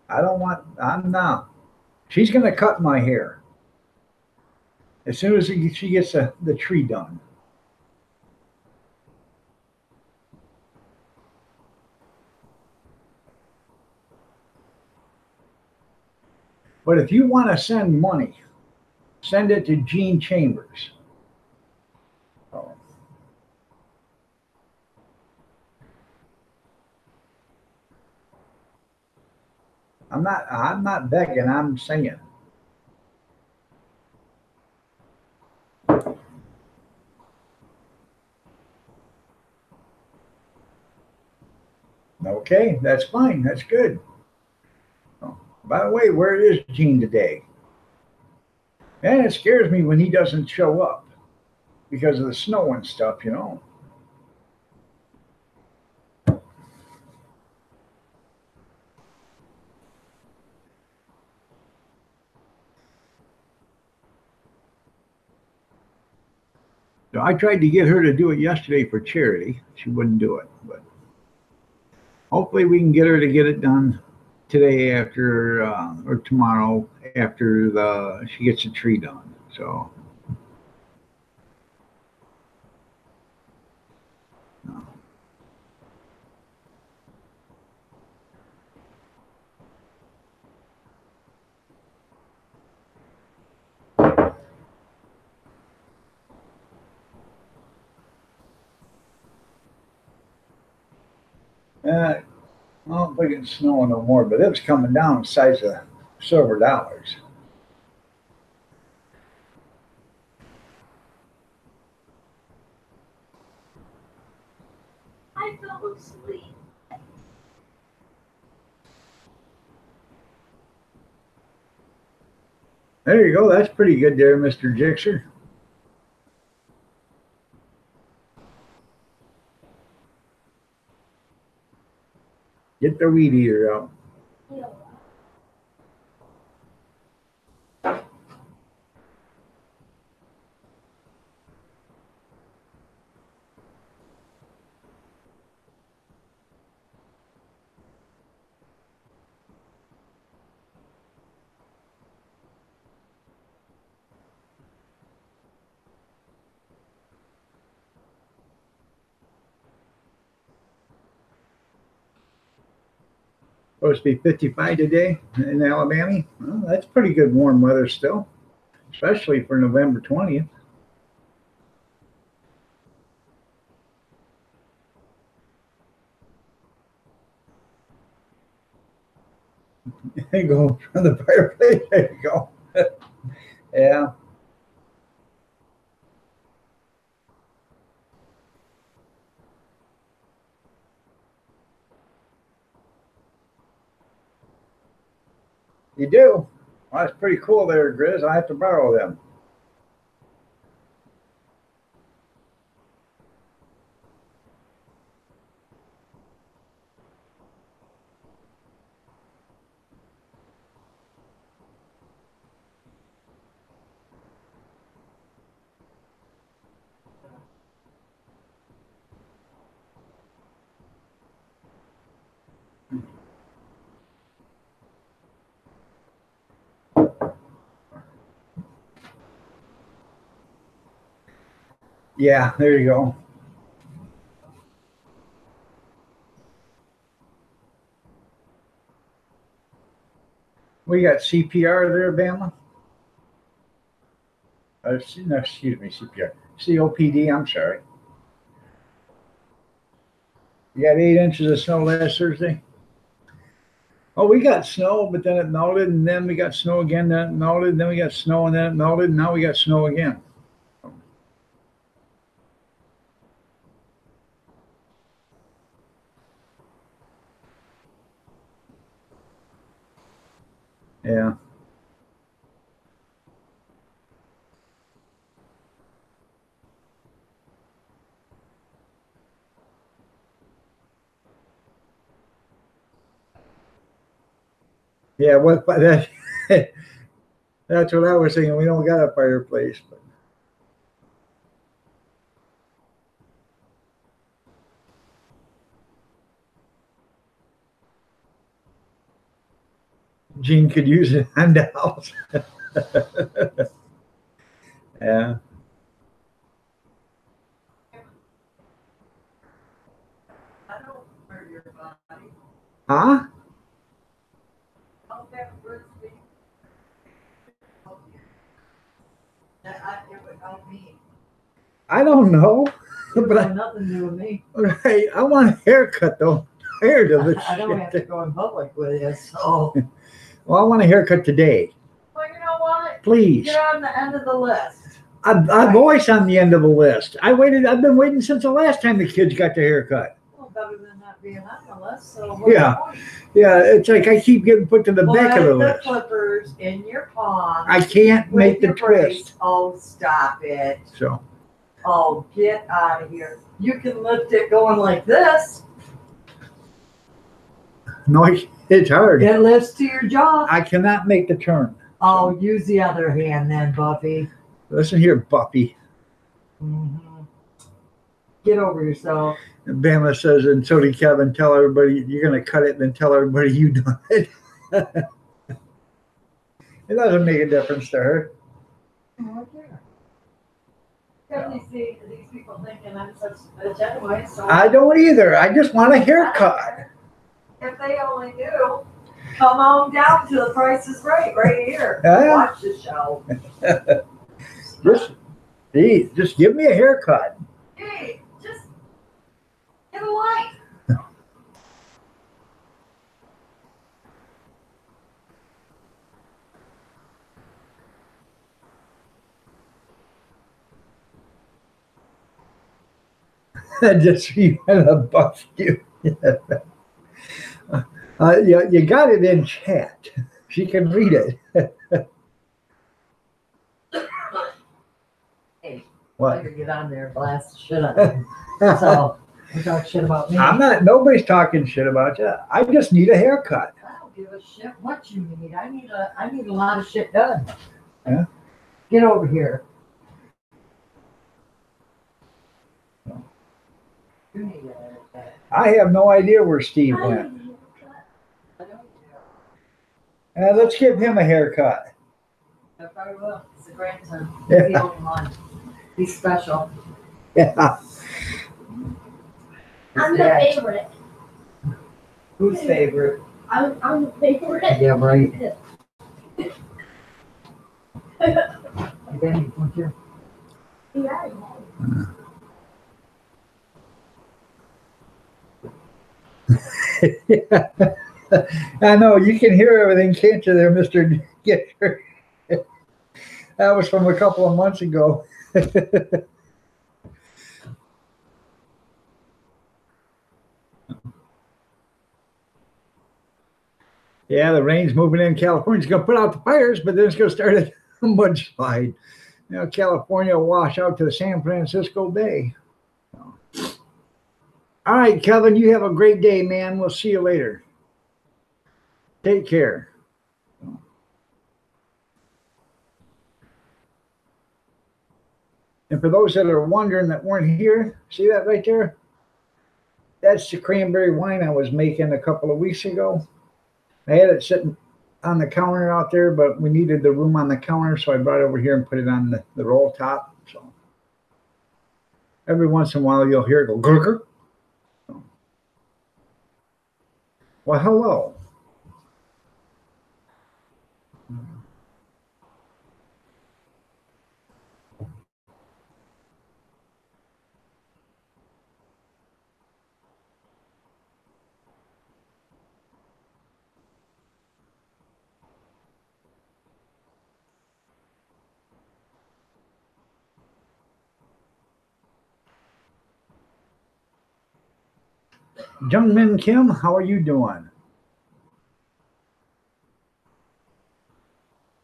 I'm not. She's going to cut my hair as soon as she gets the tree done. But if you want to send money, send it to Gene Chambers. Oh. I'm not begging, I'm saying. Okay, that's fine. That's good. Oh, by the way, where is Gene today? And it scares me when he doesn't show up because of the snow and stuff. So I tried to get her to do it yesterday for charity. She wouldn't do it, but hopefully we can get her to get it done today after or tomorrow after the she gets the tree done. So I don't think it's snowing no more, but it was coming down the size of silver dollars. I fell asleep. There you go. That's pretty good there, Mr. Jixer. Get the weed eater out. Yeah. Supposed to be 55 today in Alabama. Well, that's pretty good warm weather still, especially for November 20th. Go from the fireplace. There you go. Yeah. You do? Well, that's pretty cool there, Grizz. I have to borrow them. Yeah, there you go. We got CPR there, Bama. No, excuse me, CPR. COPD, I'm sorry. You got 8 inches of snow last Thursday? Oh, we got snow, but then it melted, and then we got snow again, then it melted, and then we got snow, and then it melted, and now we got snow again. Yeah. Yeah, what that that's what I was thinking. We don't got a fireplace, but Gene could use it on the house. Yeah. I don't hurt your body. Huh? I'll have birthday. about me? I don't know. You But have nothing to do with me. Right, I want a haircut though. Tired of this I don't have to shit. go in public with you, so. Well, I want a haircut today, Well, you know what? please. You're on the end of the list. I'm always on the end of the list. I've been waiting since the last time the kids got their haircut. Well, better than not being on the list, so. what's Yeah. the point? Yeah, it's like I keep getting put to the back of the Put the list. clippers in your palm. I can't with make the your brace. twist. Oh, stop it. So Oh, get out of here. You can lift it going like this. no, it's hard. It lifts to your jaw. I cannot make the turn. Oh, use the other hand then, Buffy. Listen here, Buffy. Mhm. Get over yourself. And Bama says, and so did Kevin. Tell everybody you're going to cut it, and then tell everybody you done it. It doesn't make a difference to her. Oh, yeah. Probably see these people thinking I'm such a genuine, so. I don't either. I just want a haircut. If they only knew, come on down to the Price is right here. Yeah. Watch the show. Just give me a haircut. Hey, just get a life. Just you to buff you. You got it in chat. She can read it. Hey, I What? could get on there and blast shit on you. So, you talk shit about me. I'm not. Nobody's talking shit about you. I just need a haircut. I don't give a shit what you need. I need a lot of shit done. Yeah. Get over here. You need a haircut. I have no idea where Steve went. I don't care. Let's give him a haircut. I probably will. It's a grandson. Yeah. He's the only one. He's special. Yeah. I'm the Yeah. favorite. Who's favorite? I'm the favorite. Yeah, right. Benny, won't you? Yeah. I know you can hear everything, can't you, there, Mr. Gitter? That was from a couple of months ago. Yeah, the rain's moving in. California's going to put out the fires, but then it's going to start a mudslide. You know, California will wash out to the San Francisco Bay. All right, Kevin, you have a great day, man. We'll see you later. Take care. And for those that are wondering that weren't here, see that right there? That's the cranberry wine I was making a couple of weeks ago. I had it sitting on the counter out there, but we needed the room on the counter, so I brought it over here and put it on the roll top. So every once in a while you'll hear it go gurgle. Well, hello. Jungmin Kim, how are you doing?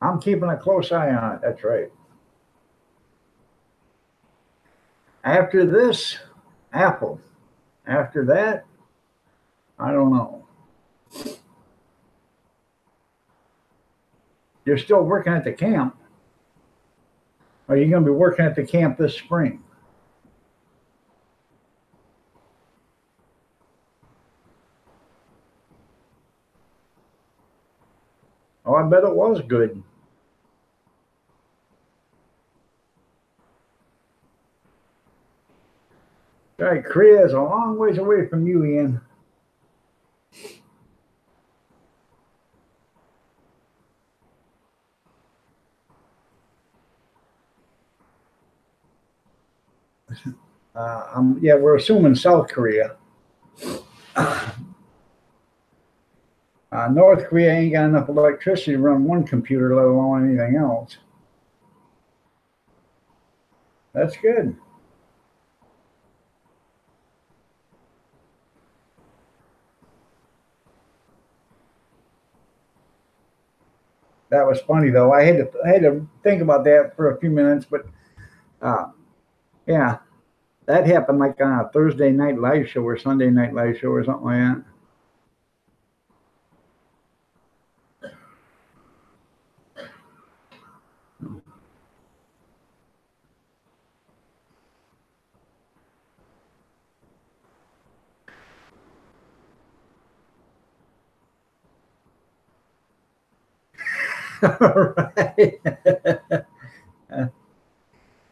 I'm keeping a close eye on it. That's right. After this, Apple. After that, I don't know. You're still working at the camp. Are you going to be working at the camp this spring? Oh, I bet it was good. All right, Korea is a long ways away from you, Ian. Yeah, we're assuming South Korea. North Korea ain't got enough electricity to run one computer, let alone anything else. That's good. That was funny though. I had to think about that for a few minutes, but uh, yeah, that happened like on a Thursday night live show or Sunday night live show or something like that. Right.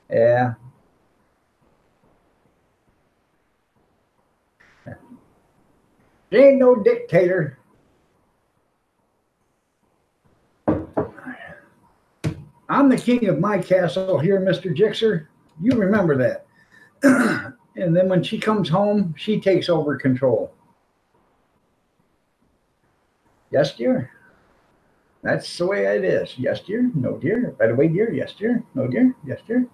Yeah. She ain't no dictator. I'm the king of my castle here, Mr. Jixer. You remember that. And then when she comes home, she takes over control. Yes, dear. That's the way it is. Yes, dear. No, dear. By the way, dear. Yes, dear. No, dear. Yes, dear.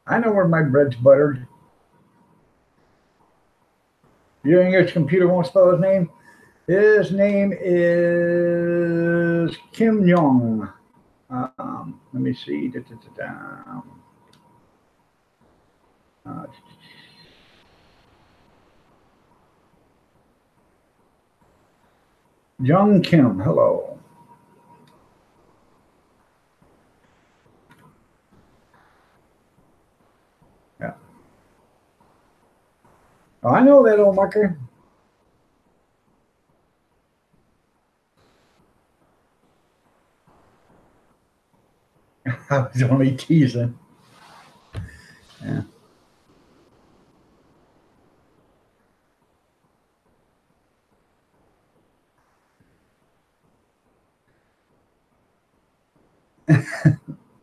I know where my bread's buttered. Your English computer won't spell his name. His name is Kim Jong. Let me see. Uh, Jung Kim. Hello. Yeah. Oh, I know that old mucker. I was only teasing. Yeah.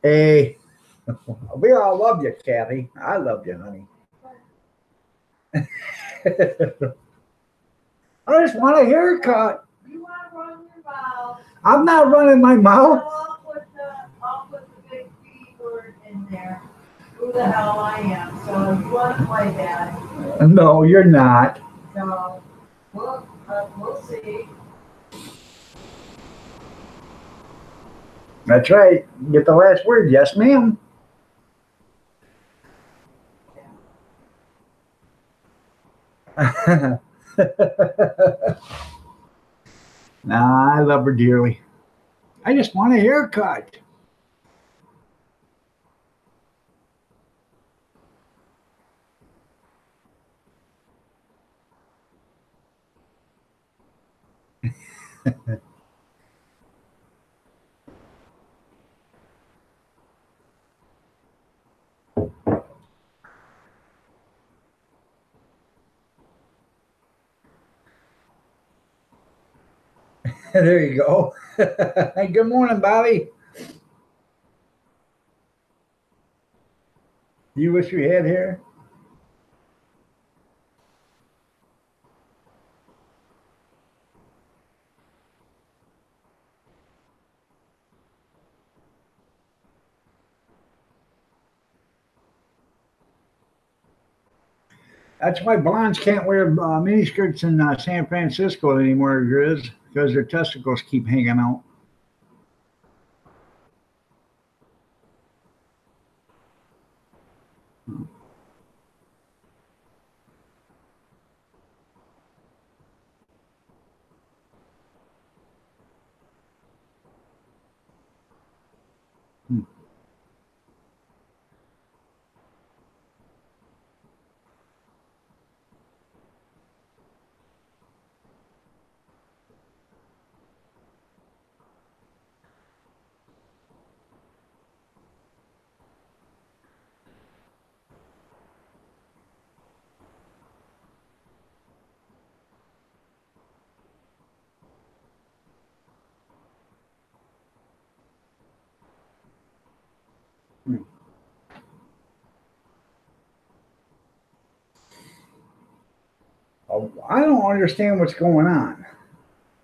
Hey, we all love you, Kathy. I love you, honey. I just want a haircut. You wanna run your mouth? I'm not running my mouth. I'll put the big B word in there. Who the hell I am, so if you wanna play that, No, you're not. so, we'll see. That's right. Get the last word. Yes, ma'am. Nah, I love her dearly. I just want a haircut. There you go. Good morning, Bobby. You wish you had hair? That's why blondes can't wear miniskirts in San Francisco anymore, Grizz, because their testicles keep hanging out. Hmm. I don't understand what's going on.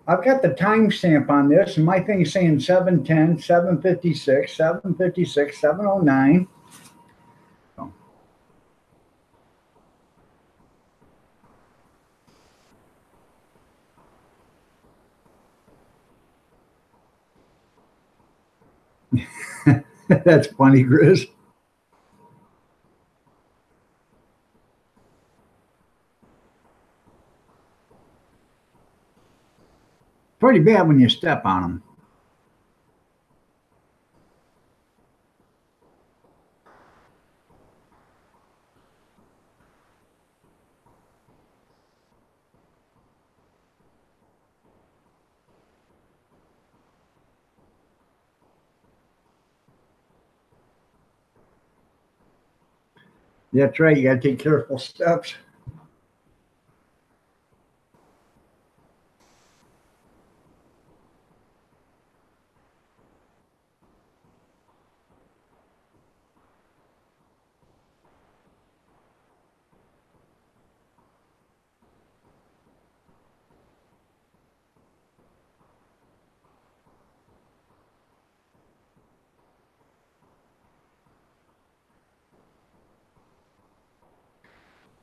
I've got the timestamp on this, and my thing's saying 7:10, 7:56, 7:56, 7:09. Oh. That's funny, Grizz. Pretty bad when you step on them. That's right. You got to take careful steps.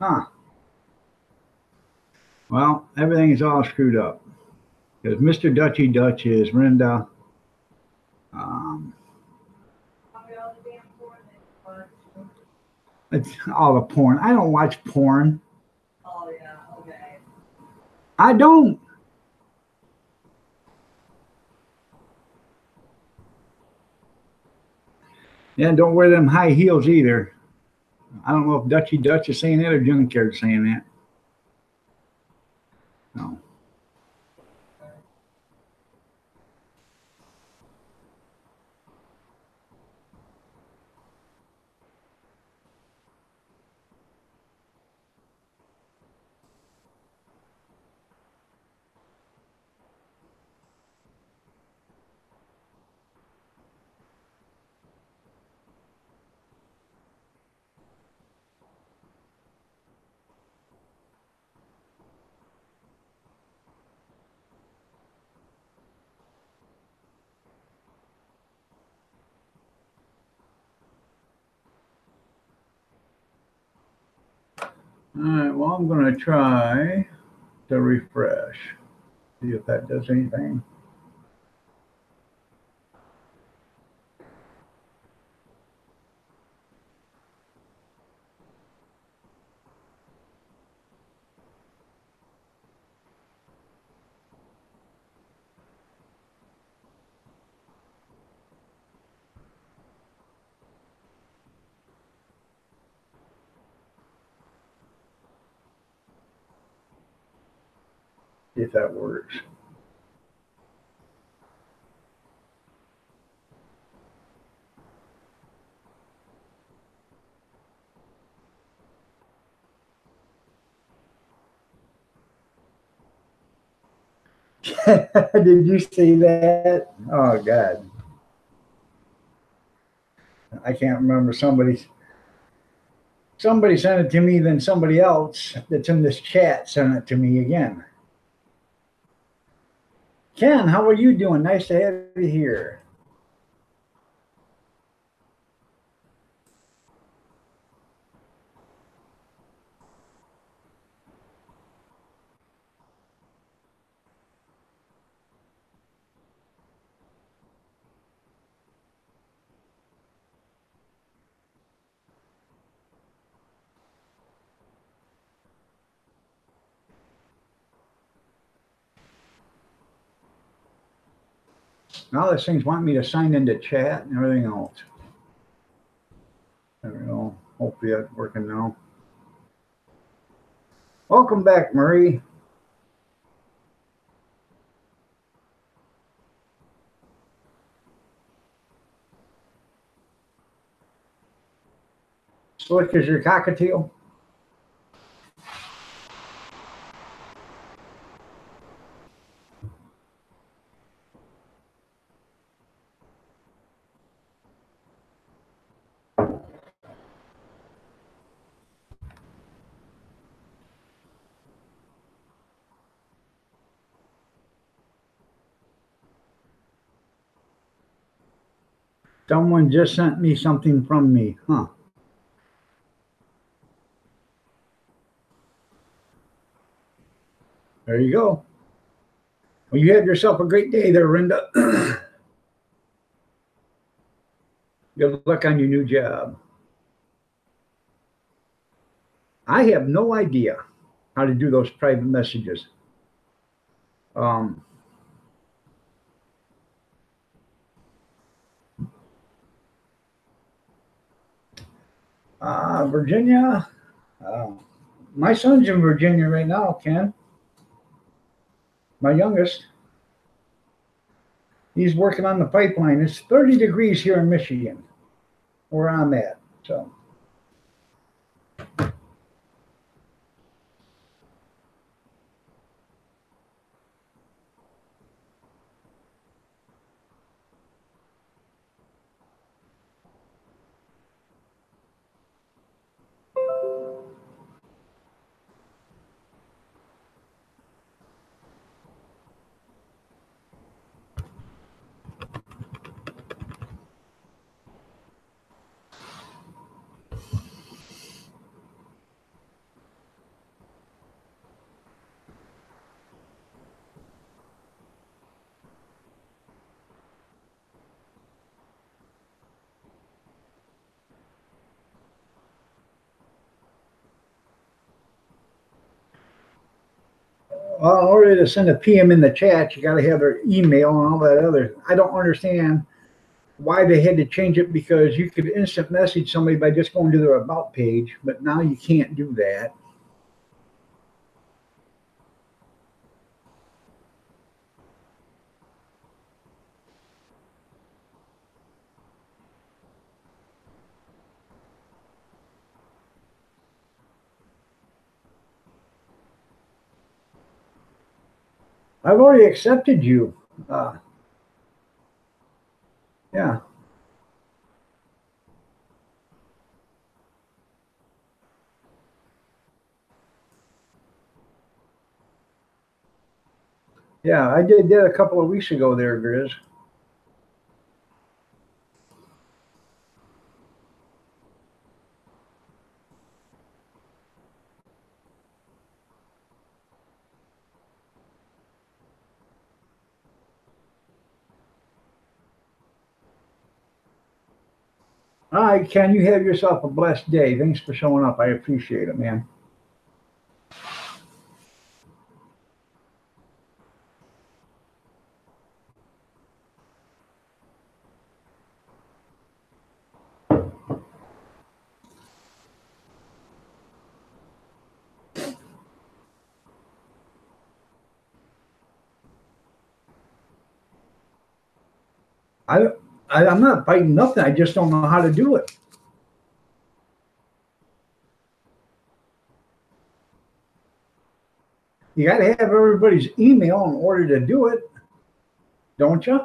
Huh. Well, everything is all screwed up because Mr. Dutchy Dutch is Brenda. Um, Probably all the damn porn they watch. it's all the porn. I don't watch porn. Oh, yeah, okay. I don't. Yeah, don't wear them high heels either. I don't know if Dutchy Dutch is saying that or Junkyard's saying that. No. All right, well, I'm going to try to refresh. See if that does anything. See if that works. Did you see that? Oh, God. I can't remember. Somebody sent it to me, then somebody else that's in this chat sent it to me again. Ken, how are you doing? Nice to have you here. Now this thing's wanting me to sign into chat and everything else. There we go. Hopefully that's working now. Welcome back, Marie. Slick as your cockatiel. Someone just sent me something from me. Huh. There you go. Well, you have yourself a great day there, Linda. Good luck on your new job. I have no idea how to do those private messages. Um, Virginia, uh, my son's in Virginia right now, Ken, my youngest. He's working on the pipeline. It's 30 degrees here in Michigan, where I'm at. So, well, in order to send a PM in the chat, you got to have their email and all that other. I don't understand why they had to change it, because you could instant message somebody by just going to their about page, but now you can't do that. I've already accepted you. Yeah. Yeah, I did that a couple of weeks ago there, Grizz. All right, Ken, you have yourself a blessed day. Thanks for showing up. I appreciate it, man. I, I'm not fighting nothing. I just don't know how to do it. You got to have everybody's email in order to do it, don't you?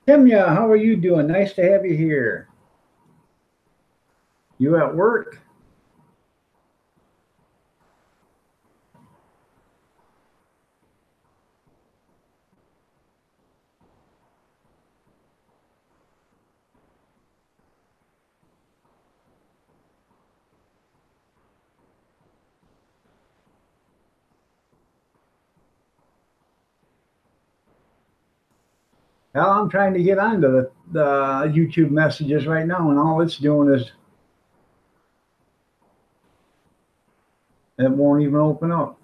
Kimya, how are you doing? Nice to have you here. You at work? Well, I'm trying to get onto the YouTube messages right now, and all it's doing is it won't even open up.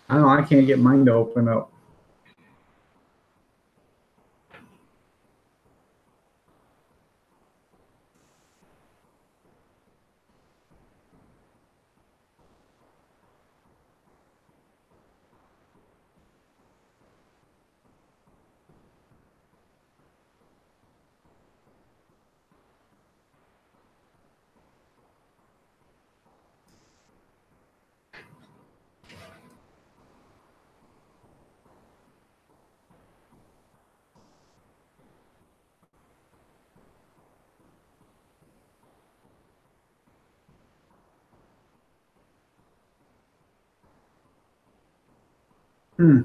I don't know. I can't get mine to open up. Hmm.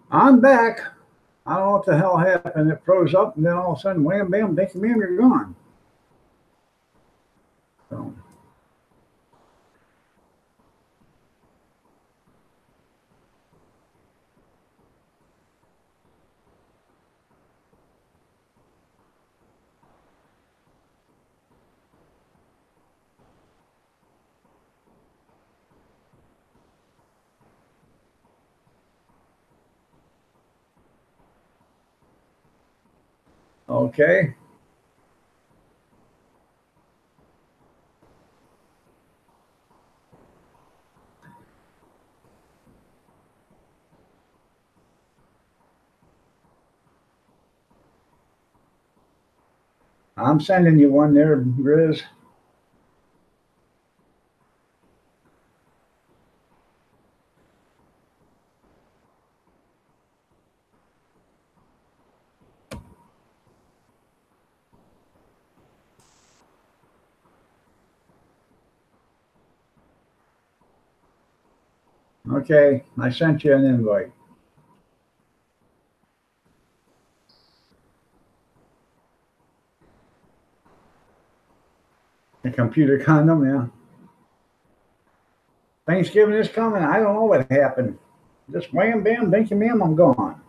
I'm back. I don't know what the hell happened. It froze up, and then all of a sudden, wham, bam, dinky, bam, you're gone. So, okay. I'm sending you one there, Grizz. Okay, I sent you an invite. A computer condom, yeah. Thanksgiving is coming. I don't know what happened. Just wham, bam, dinky, bam, I'm gone.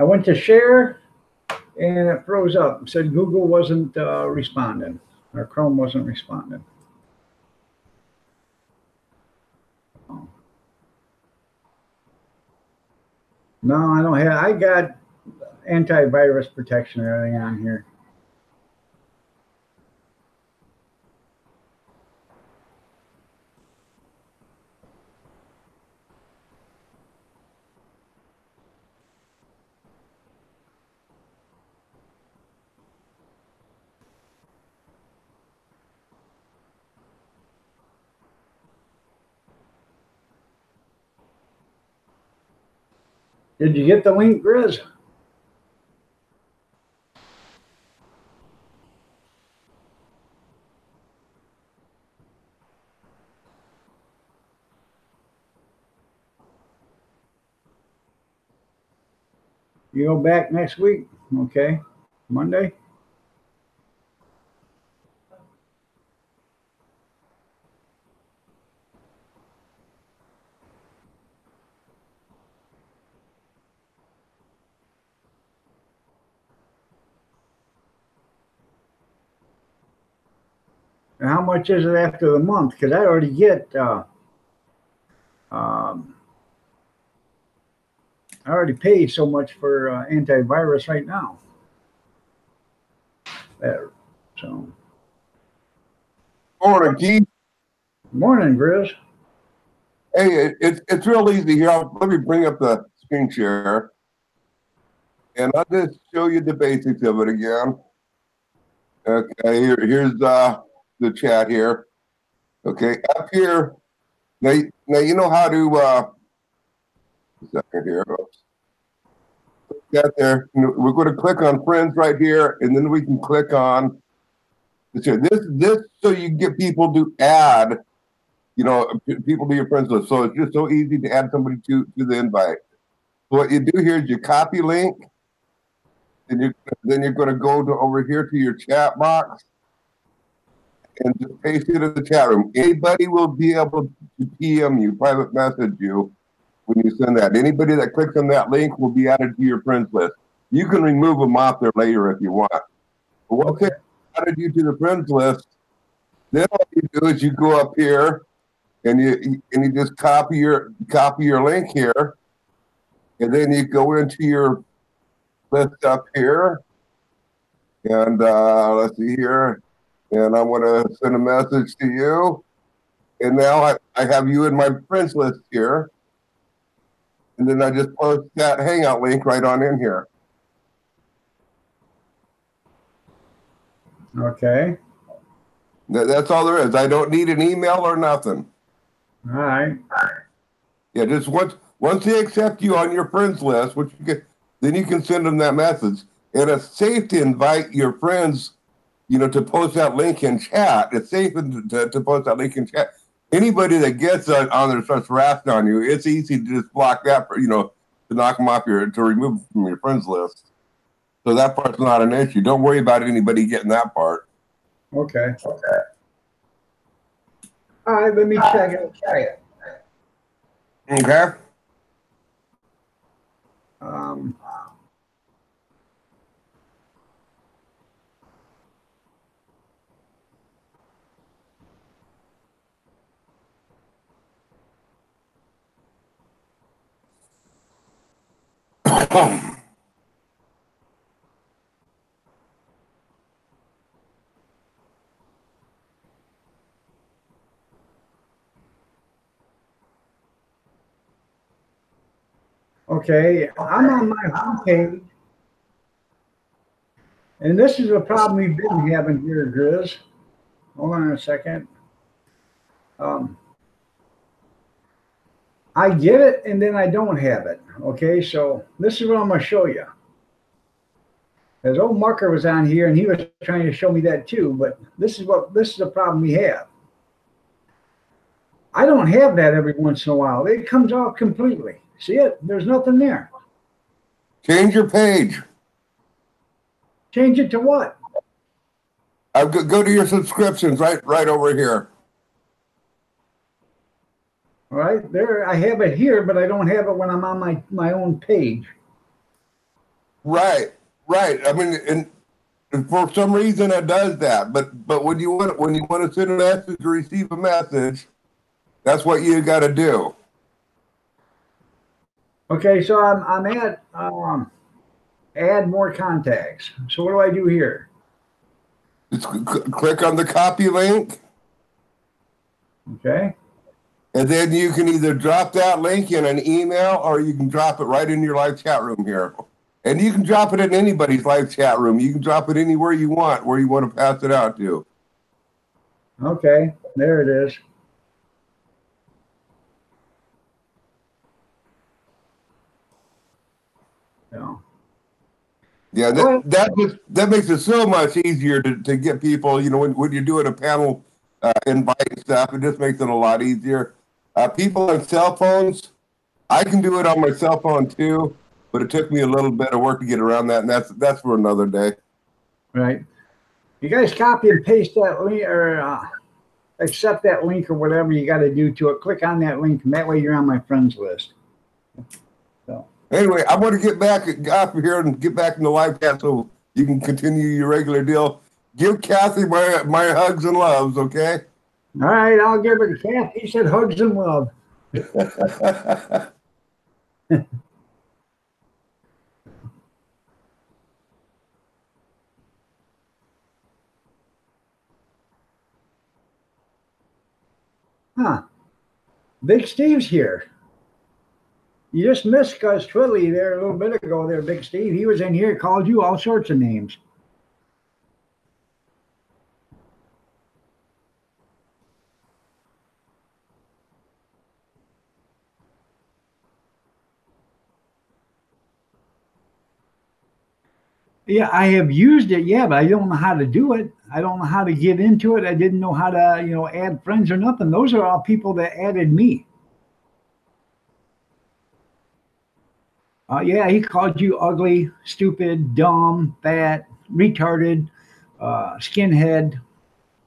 went to share and it froze up. It said Google wasn't responding, or Chrome wasn't responding. No, I don't have. I got antivirus protection and everything on here. Did you get the link, Grizz? You go back next week? Okay. Monday? And how much is it after the month? Because I already get I already paid so much for antivirus right now. There. So. Morning, Keith. Morning, Grizz. Hey, it's real easy here. Let me bring up the screen share, and I'll just show you the basics of it again. Okay, here's the chat here. Okay, up here. Now you know how to. A second here. Oops. Got there. We're going to click on friends right here, and then we can click on this. This so you can get people to add. You know, people to your friends list. So it's just so easy to add somebody to the invite. So what you do here is you copy link, and then you're going to go to over here to your chat box and just paste it in the chat room. Anybody will be able to PM you, private message you when you send that. Anybody that clicks on that link will be added to your friends list. You can remove them off there later if you want. But once they added you to the friends list, then all you do is you go up here. And you just copy your link here, and then you go into your list up here, and let's see here, and I'm going to send a message to you, and now I have you in my friends list here, and then I just post that Hangout link right on in here. Okay. That's all there is. I don't need an email or nothing. All right. Yeah, just once they accept you on your friends list, which you get, then you can send them that message. And it's safe to invite your friends, you know, to post that link in chat. It's safe to post that link in chat. Anybody that gets on there starts harassing on you, it's easy to just block that, you know, to knock them off to remove them from your friends list. So that part's not an issue. Don't worry about anybody getting that part. Okay. Okay. All right, let me check it. Okay. Okay, I'm on my homepage, and this is a problem we've been having here, Grizz. Hold on a second. I get it, and then I don't have it. Okay, so this is what I'm going to show you. As old Marker was on here, and he was trying to show me that too. But this is the problem we have. I don't have that every once in a while. It comes off completely. See it? There's nothing there. Change your page. Change it to what? Go to your subscriptions right over here. All right, there I have it here, but I don't have it when I'm on my own page. Right, right. I mean, and for some reason it does that. But when you want to send a message or receive a message, that's what you got to do. Okay, so I'm at add more contacts. So what do I do here? Just click on the copy link, Okay. and then you can either drop that link in an email or you can drop it right in your live chat room here. And you can drop it in anybody's live chat room. You can drop it anywhere you want, where you want to pass it out to. Okay, there it is. So, Yeah, that makes it so much easier to get people. You know, when you're doing a panel invite and stuff, it just makes it a lot easier. People on cell phones, I can do it on my cell phone too, but it took me a little bit of work to get around that, and that's for another day. right. You guys copy and paste that link or accept that link or whatever you got to do to it. Click on that link, and that way you're on my friends list. So. Anyway, I want to get back up here and get back in the live chat so you can continue your regular deal. Give Kathy my hugs and loves, okay? All right, I'll give it a cat. He said hugs and love. Huh. Big Steve's here. You just missed Cuz Twilly there a little bit ago there, Big Steve. He was in here, called you all sorts of names. Yeah, I have used it, yeah, but I don't know how to do it. I don't know how to get into it. I didn't know how to, add friends or nothing. Those are all people that added me. Yeah, he called you ugly, stupid, dumb, fat, retarded, skinhead,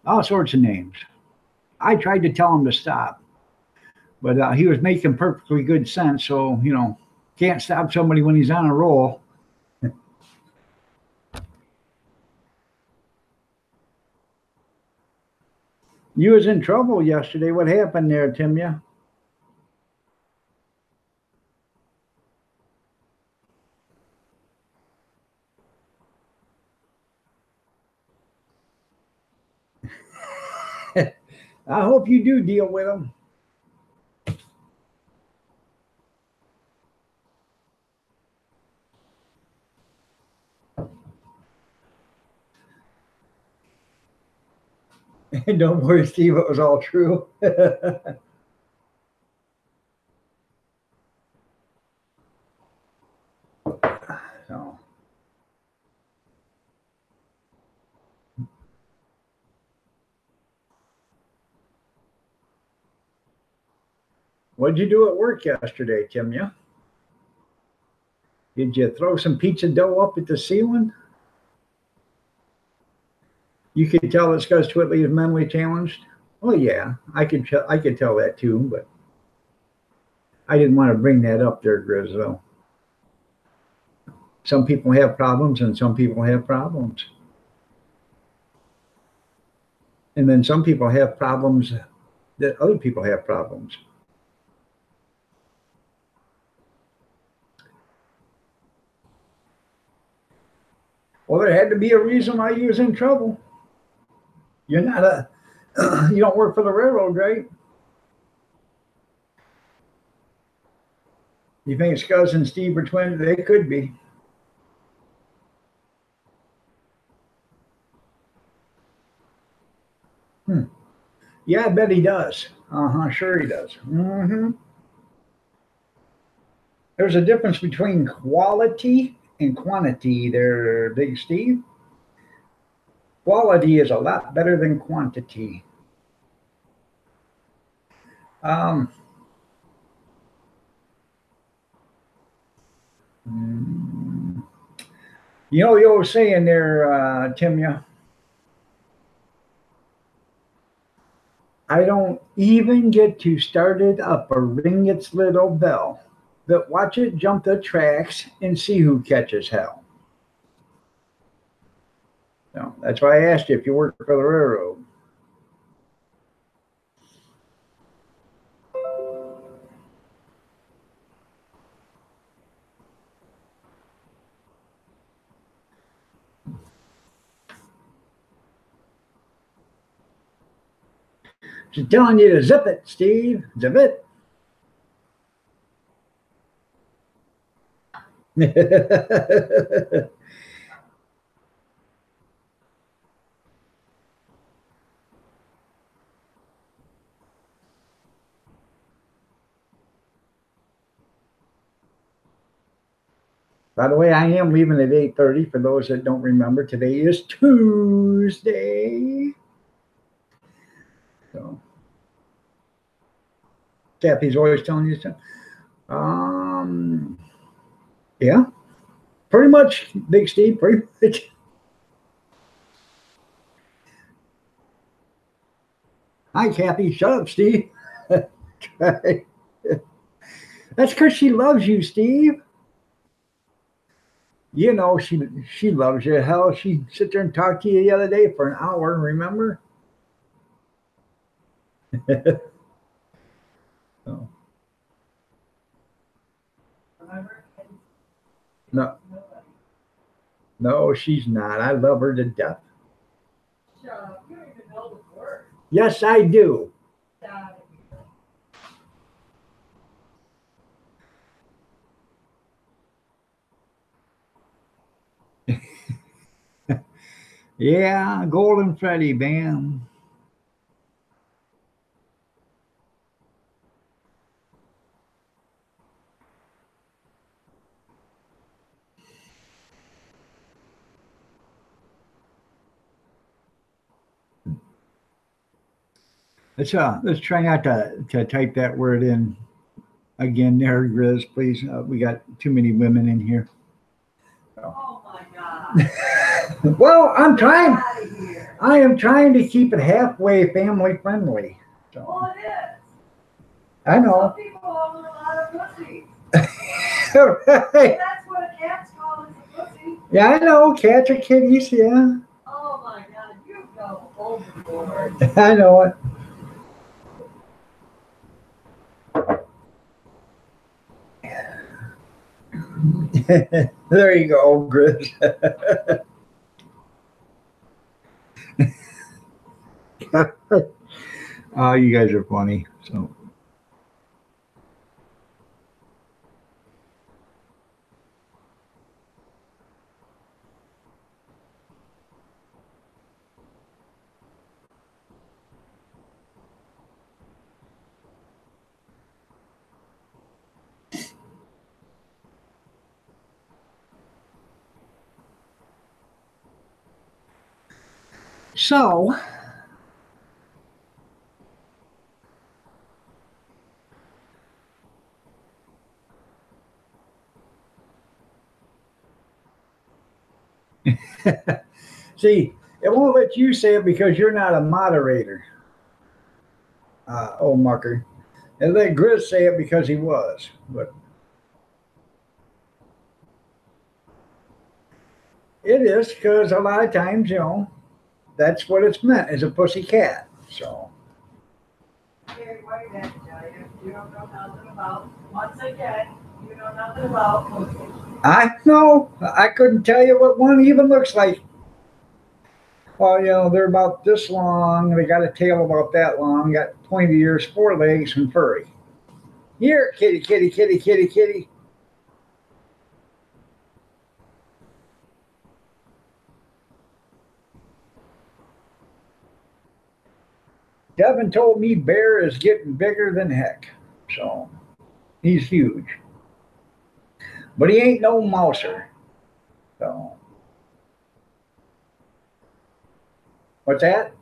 all sorts of names. I tried to tell him to stop, but he was making perfectly good sense. So, can't stop somebody when he's on a roll. You was in trouble yesterday. What happened there, Timya? I hope you do deal with them. Don't worry, Steve, it was all true. So. What'd you do at work yesterday, Timya? Did you throw some pizza dough up at the ceiling? You could tell that Cuz Twilly is mentally challenged. Oh yeah, I could tell that too, but I didn't want to bring that up there, Grizzo. Some people have problems and some people have problems. And then some people have problems that other people have problems. Well, there had to be a reason why you was in trouble. You're not you don't work for the railroad, right? You think Scuzz and Steve are twins? They could be. Yeah, I bet he does. Sure he does. There's a difference between quality and quantity there, Big Steve. Quality is a lot better than quantity. You know the old saying there, Timya, I don't even get to start it up or ring its little bell, but watch it jump the tracks and see who catches hell. So that's why I asked you if you work for the railroad. She's telling you to zip it, Steve. Zip it. By the way, I am leaving at 8:30 for those that don't remember. Today is Tuesday. So Kathy's always telling you something. Yeah, pretty much, Big Steve, pretty much. Hi, Kathy. Shut up, Steve. That's because she loves you, Steve. You know she loves you. Hell, she sit there and talked to you the other day for an hour. Remember? So, no, no, she's not. I love her to death. Shut up, you don't even know the word. Yes, I do. Get out of Yeah, Golden Freddy, bam. Let's try not to type that word in again there, Grizz, please. We got too many women in here. Oh my God. Well, I'm trying. Get out of here. I am trying to keep it halfway family friendly. So Well, it is. I Some know. people have a lot of pussy. Right. That's what a cat's called is a pussy. Yeah, I know. Cats are kitties. Yeah, Oh my God, you go overboard. I know it. There you go, Grizz. Oh, you guys are funny. So so see, it won't let you say it because you're not a moderator. Old Marker. And let Grizz say it because he was. But it is because a lot of times, that's what it's meant as a pussy cat. So Gary, what did that tell you? You don't know nothing about, once again, you know nothing about pussy. I know I couldn't tell you what one even looks like. Well, they're about this long. They got a tail about that long. Got pointy ears, 4 legs, and furry. Here, kitty, kitty, kitty, kitty, kitty. Devin told me Bear is getting bigger than heck. So he's huge. But he ain't no mouser. So what's that?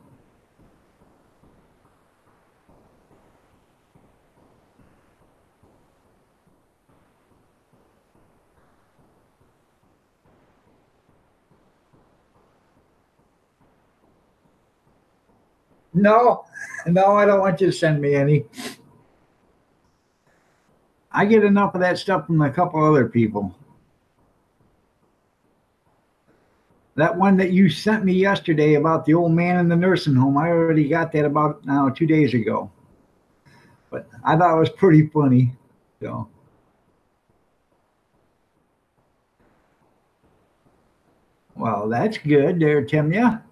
No, no, I don't want you to send me any. I get enough of that stuff from a couple other people. That one that you sent me yesterday about the old man in the nursing home, I already got that about now 2 days ago. But I thought it was pretty funny. So. Well, that's good there, Timya.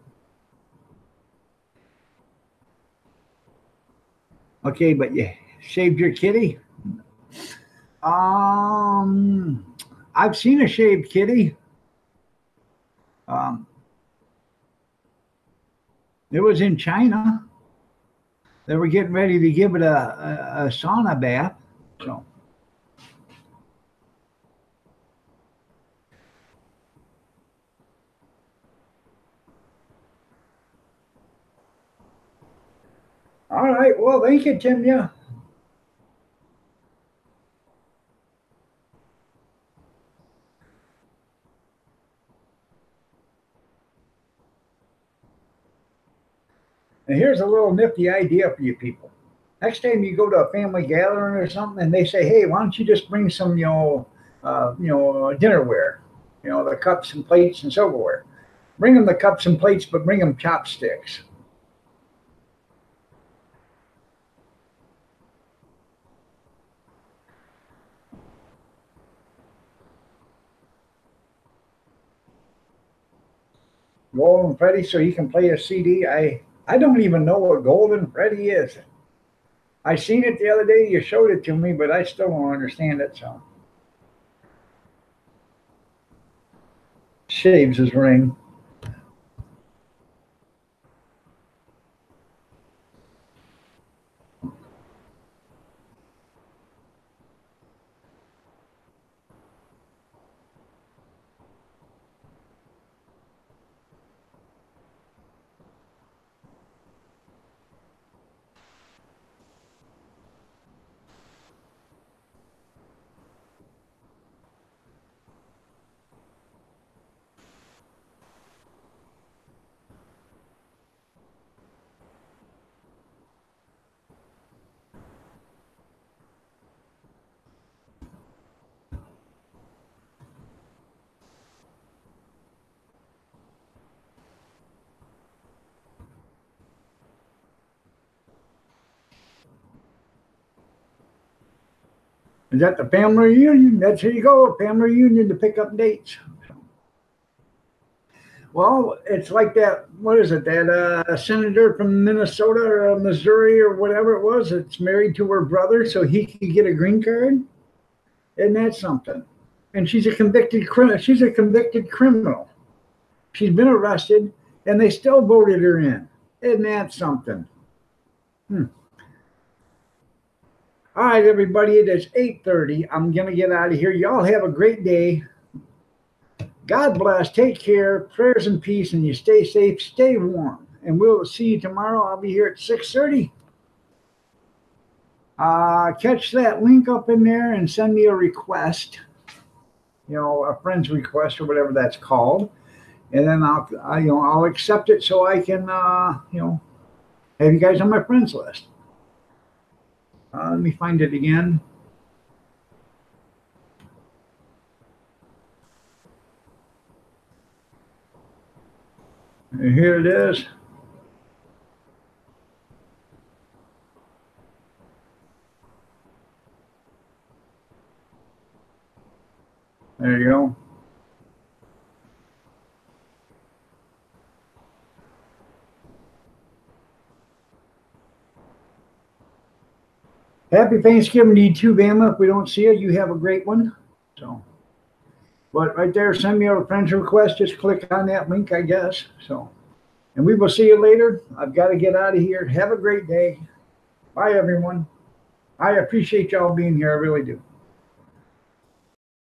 Okay, but you shaved your kitty? I've seen a shaved kitty. It was in China. They were getting ready to give it a sauna bath. So. All right. Well, thank you, Timya. And here's a little nifty idea for you people. Next time you go to a family gathering or something, and they say, "Hey, why don't you just bring some, dinnerware, the cups and plates and silverware. Bring them the cups and plates, but bring them chopsticks." Golden Freddy, so he can play a CD. I don't even know what Golden Freddy is. I seen it the other day. You showed it to me, but I still don't understand it. So shaves his ring. Is that the family reunion? That's here you go, family reunion to pick up dates. Well, it's like that. What is it? That senator from Minnesota or Missouri or whatever it was. That's married to her brother, so he could get a green card. Isn't that something? And she's a convicted criminal. She's a convicted criminal. She's been arrested, and they still voted her in. Isn't that something? All right, everybody. It is 8:30. I'm gonna get out of here. Y'all have a great day. God bless. Take care. Prayers and peace, and you stay safe, stay warm. And we'll see you tomorrow. I'll be here at 6:30. Catch that link up in there and send me a request. A friend's request or whatever that's called, and then I'll accept it so I can have you guys on my friends list. Let me find it again. And here it is. There you go. Happy Thanksgiving to you too, Bama. If we don't see you, you have a great one. So, but right there, send me a friend's request. Just click on that link, I guess. So, and we will see you later. I've got to get out of here. Have a great day. Bye, everyone. I appreciate y'all being here. I really do.